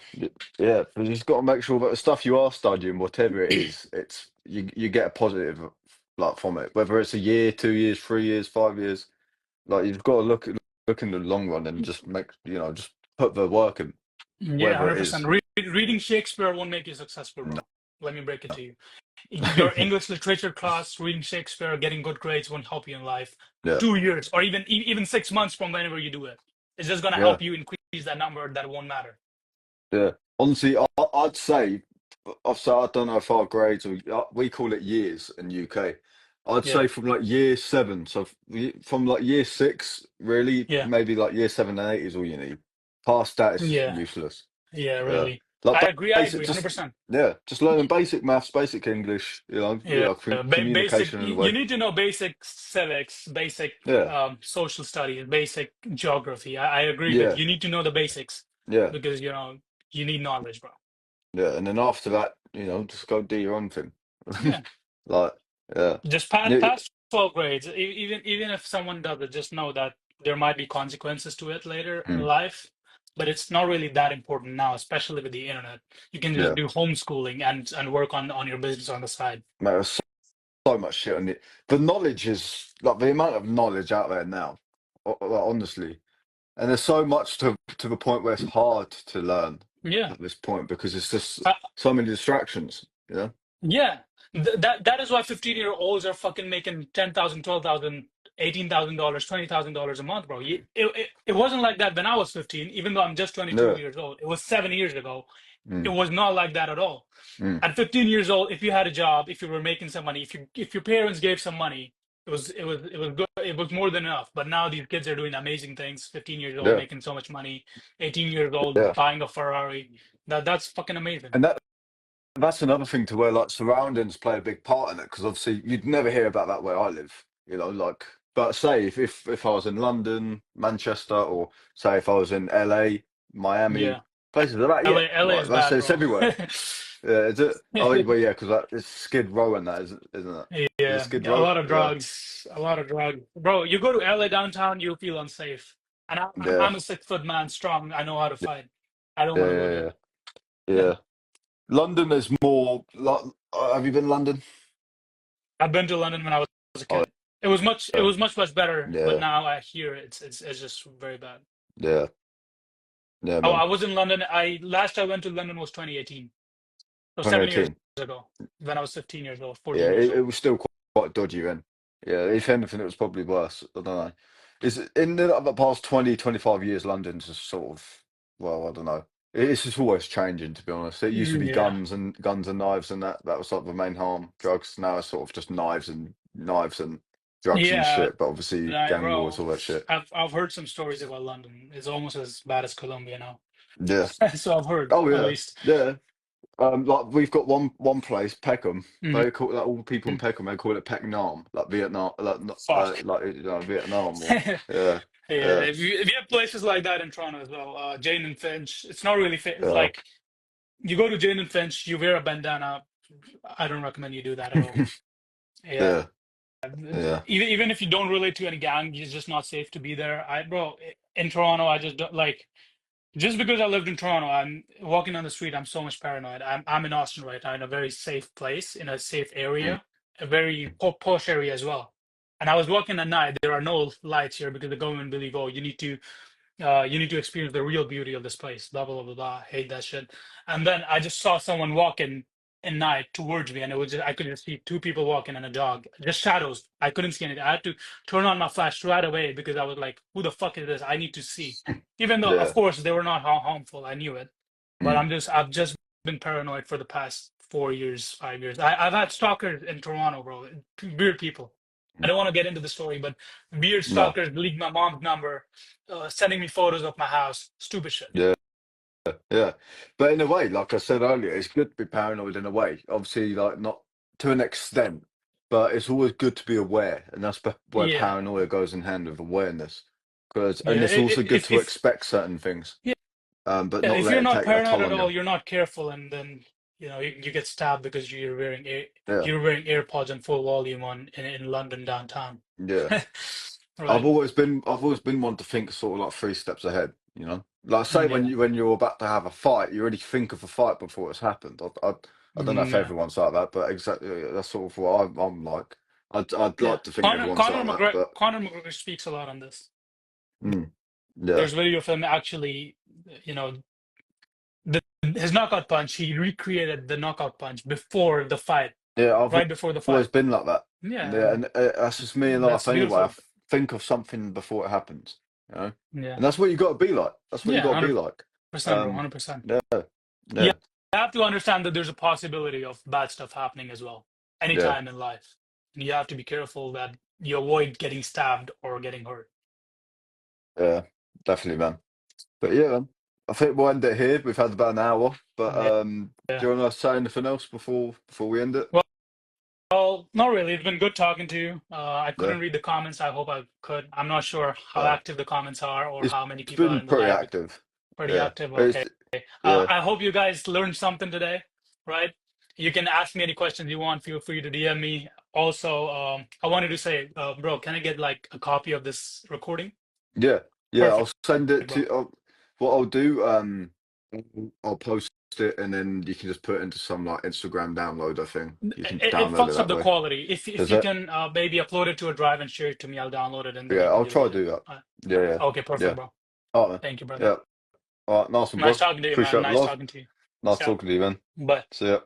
yeah, but you just got to make sure that the stuff you are studying, whatever it is, it's you get a positive like from it, whether it's a year, 2 years, 3 years, 5 years. Like you've got to look in the long run and just make just put the work in, Yeah, whether it 100%. is. Reading Shakespeare won't make you successful, No. bro. Let me break it to you. Your English literature class, reading Shakespeare, getting good grades won't help you in life. Yeah, 2 years or even 6 months from whenever you do it. It's just gonna yeah, help you increase that number that won't matter. yeah. Honestly, I'd say, I don't know if our grades or we call it years in UK. I'd Yeah, say from like year seven, so from like year six, really, yeah, maybe like year 7 and 8 is all you need. Past that is yeah, useless. yeah, Yeah, really. like I basic, agree, just 100%. yeah, just learning basic maths, basic English. Yeah, basic. Communication in a You way. need to know basic civics, basic Yeah, social studies, basic geography. I agree with yeah, you. You need to know the basics yeah, because you need knowledge, bro. yeah, and then after that, just go do your own thing. Yeah. Like, yeah, Just yeah, pass 12 grades. Even if someone does it, just know that there might be consequences to it later in mm, life. But it's not really that important now, especially with the internet. You can just yeah. do homeschooling and work on your business on the side. Mate, there's so much shit on it. The knowledge is like the amount of knowledge out there now, like, honestly, and there's so much to the point where it's hard to learn Yeah. at this point because it's just Uh, so many distractions. yeah. That is why 15-year-olds are fucking making 10,000, 12,000, $18,000, $20,000 a month, bro. It wasn't like that when I was 15, even though I'm just 22 Yeah, years old. It was 7 years ago. It mm, was not like that at all. mm, At 15 years old, if you had a job, if you were making some money, if your parents gave some money, it was good. It was more than enough. But now these kids are doing amazing things. 15 years old yeah, making so much money. 18 years old yeah, buying a Ferrari. That's fucking amazing. and that's another thing to where like surroundings play a big part in it because obviously you'd never hear about that where I live, like. But say if I was in London, Manchester, or say if I was in LA, Miami, Yeah. places like that, yeah, LA like is that's bad, it's bro. everywhere. Yeah, is it? Oh, well, yeah, because it's Skid Row and that, isn't it? Is it Yeah, Skid a Row? lot of Yeah, drugs, a lot of drugs. Bro, you go to LA downtown, you'll feel unsafe. And yeah, I'm a 6 foot man strong. I know how to fight. I don't yeah, want to go yeah, there. yeah. Yeah. London is more. Like, have you been to London? I've been to London when I was a Oh, kid. It yeah, was much better, but yeah, now I hear it's just very bad. yeah, yeah, Oh, man. I was in London. I went to London was 2018. So 7 years 2018. ago, when I was 15 years old, Yeah, 14 years it old. was still quite dodgy then. Yeah, if anything, it was probably worse. I don't know. Is it in the past 20, 25 years, London's just sort of, well, I don't know. It's just always changing, to be honest. It used to be Yeah. guns and knives, and that was like the main harm. Drugs now it's sort of just knives and drugs and Yeah, shit. But obviously, gang wars, bro, all that shit. I've heard some stories about London. It's almost as bad as Colombia now. Yeah. So I've heard, Oh at yeah. least. Yeah. Like we've got one place, Peckham. Mhm. They call like all the people in Peckham. They call it Pecknam, like Vietnam, Fuck. Vietnam or Yeah, yeah, yeah, if you have places like that in Toronto as well, Jane and Finch, it's not really fit. It's yeah, like you go to Jane and Finch, you wear a bandana. I don't recommend you do that at all. Yeah. yeah, yeah. Even if you don't relate to any gang, it's just not safe to be there. Bro, in Toronto, I just don't like. Just because I lived in Toronto, I'm walking on the street, I'm so much paranoid. I'm in Austin right now, in a very safe place, in a safe Mm, area, a very posh area as well. And I was walking at night. There are no lights here because the government believe, oh, you need to experience the real beauty of this place. Blah blah blah blah. Blah. Hate that shit. And then I just saw someone walking at night towards me, and it was just, I could just see two people walking and a dog, just shadows. I couldn't see anything. I had to turn on my flash right away because I was like, "Who the fuck is this? I need to see." Even though, of yeah, course, they were not harmful. I knew it, but mm, I've just been paranoid for the past 4 years, 5 years. I've had stalkers in Toronto, bro. Weird people. I mm. don't want to get into the story, but weird No, stalkers leaked my mom's number, sending me photos of my house. Stupid shit. yeah, yeah. But in a way, like I said earlier, it's good to be paranoid in a way. Obviously, like not to an extent, but it's always good to be aware, and that's where Yeah, paranoia goes in hand with awareness. Because yeah. and it's also good to If expect certain things, yeah, but yeah, not if let you're it not take a paranoid toll at on you. all, you're not careful, and then you get stabbed because Yeah, you're wearing AirPods on full volume in London downtown. yeah. Right? I've always been one to think sort of like three steps ahead, you know. Like say Yeah, when you're about to have a fight, you already think of a fight before it's happened. I don't know if yeah, everyone's like that, but exactly that's sort of what I'm like. I'd yeah. like to think everyone's like that, but Conor McGregor speaks a lot on this. mm, yeah, There's a video of him actually, you know, his knockout punch. He recreated the knockout punch before the fight, yeah. I've right before the always fight. been like that. Yeah, Yeah, and that's just me in life that's anyway. beautiful. Think of something before it happens, you know, Yeah, and that's what you got to be like. That's what you yeah, got to be like. 100%, bro, Um, 100%. yeah, Yeah, yeah, you have to understand that there's a possibility of bad stuff happening as well, yeah, anytime in life. And you have to be careful that you avoid getting stabbed or getting hurt. yeah, definitely, man. But yeah, man, I think we'll end it here. We've had about an hour, but Yeah. do you want to say anything else before we end it? Well, not really. It's been good talking to you. I Yeah, couldn't read the comments. I hope I could. I'm not sure how uh, active the comments are or it's how many it's people are been in the pretty live. active. Pretty Yeah, active. it's Okay. yeah, I hope you guys learned something today, right? You can ask me any questions you want. Feel free to DM me. Also, I wanted to say, bro, can I get like a copy of this recording? yeah, yeah. I'll Perfect, send it bro. to. What I'll do, I'll post it, and then you can just put it into some like Instagram downloader thing. You can It download it fucks up that the way. quality. If Does you it? can maybe upload it to a drive and share it to me, I'll download it and then Yeah, you can I'll just try to get it. do that. Yeah, yeah, Okay, perfect, yeah. bro. All right, man. Thank you, brother. Yeah. All right, nice one, Nice bro. talking to you, man. Appreciate the Nice love. talking to you. Nice Yeah. talking to you, man. Bye. See ya.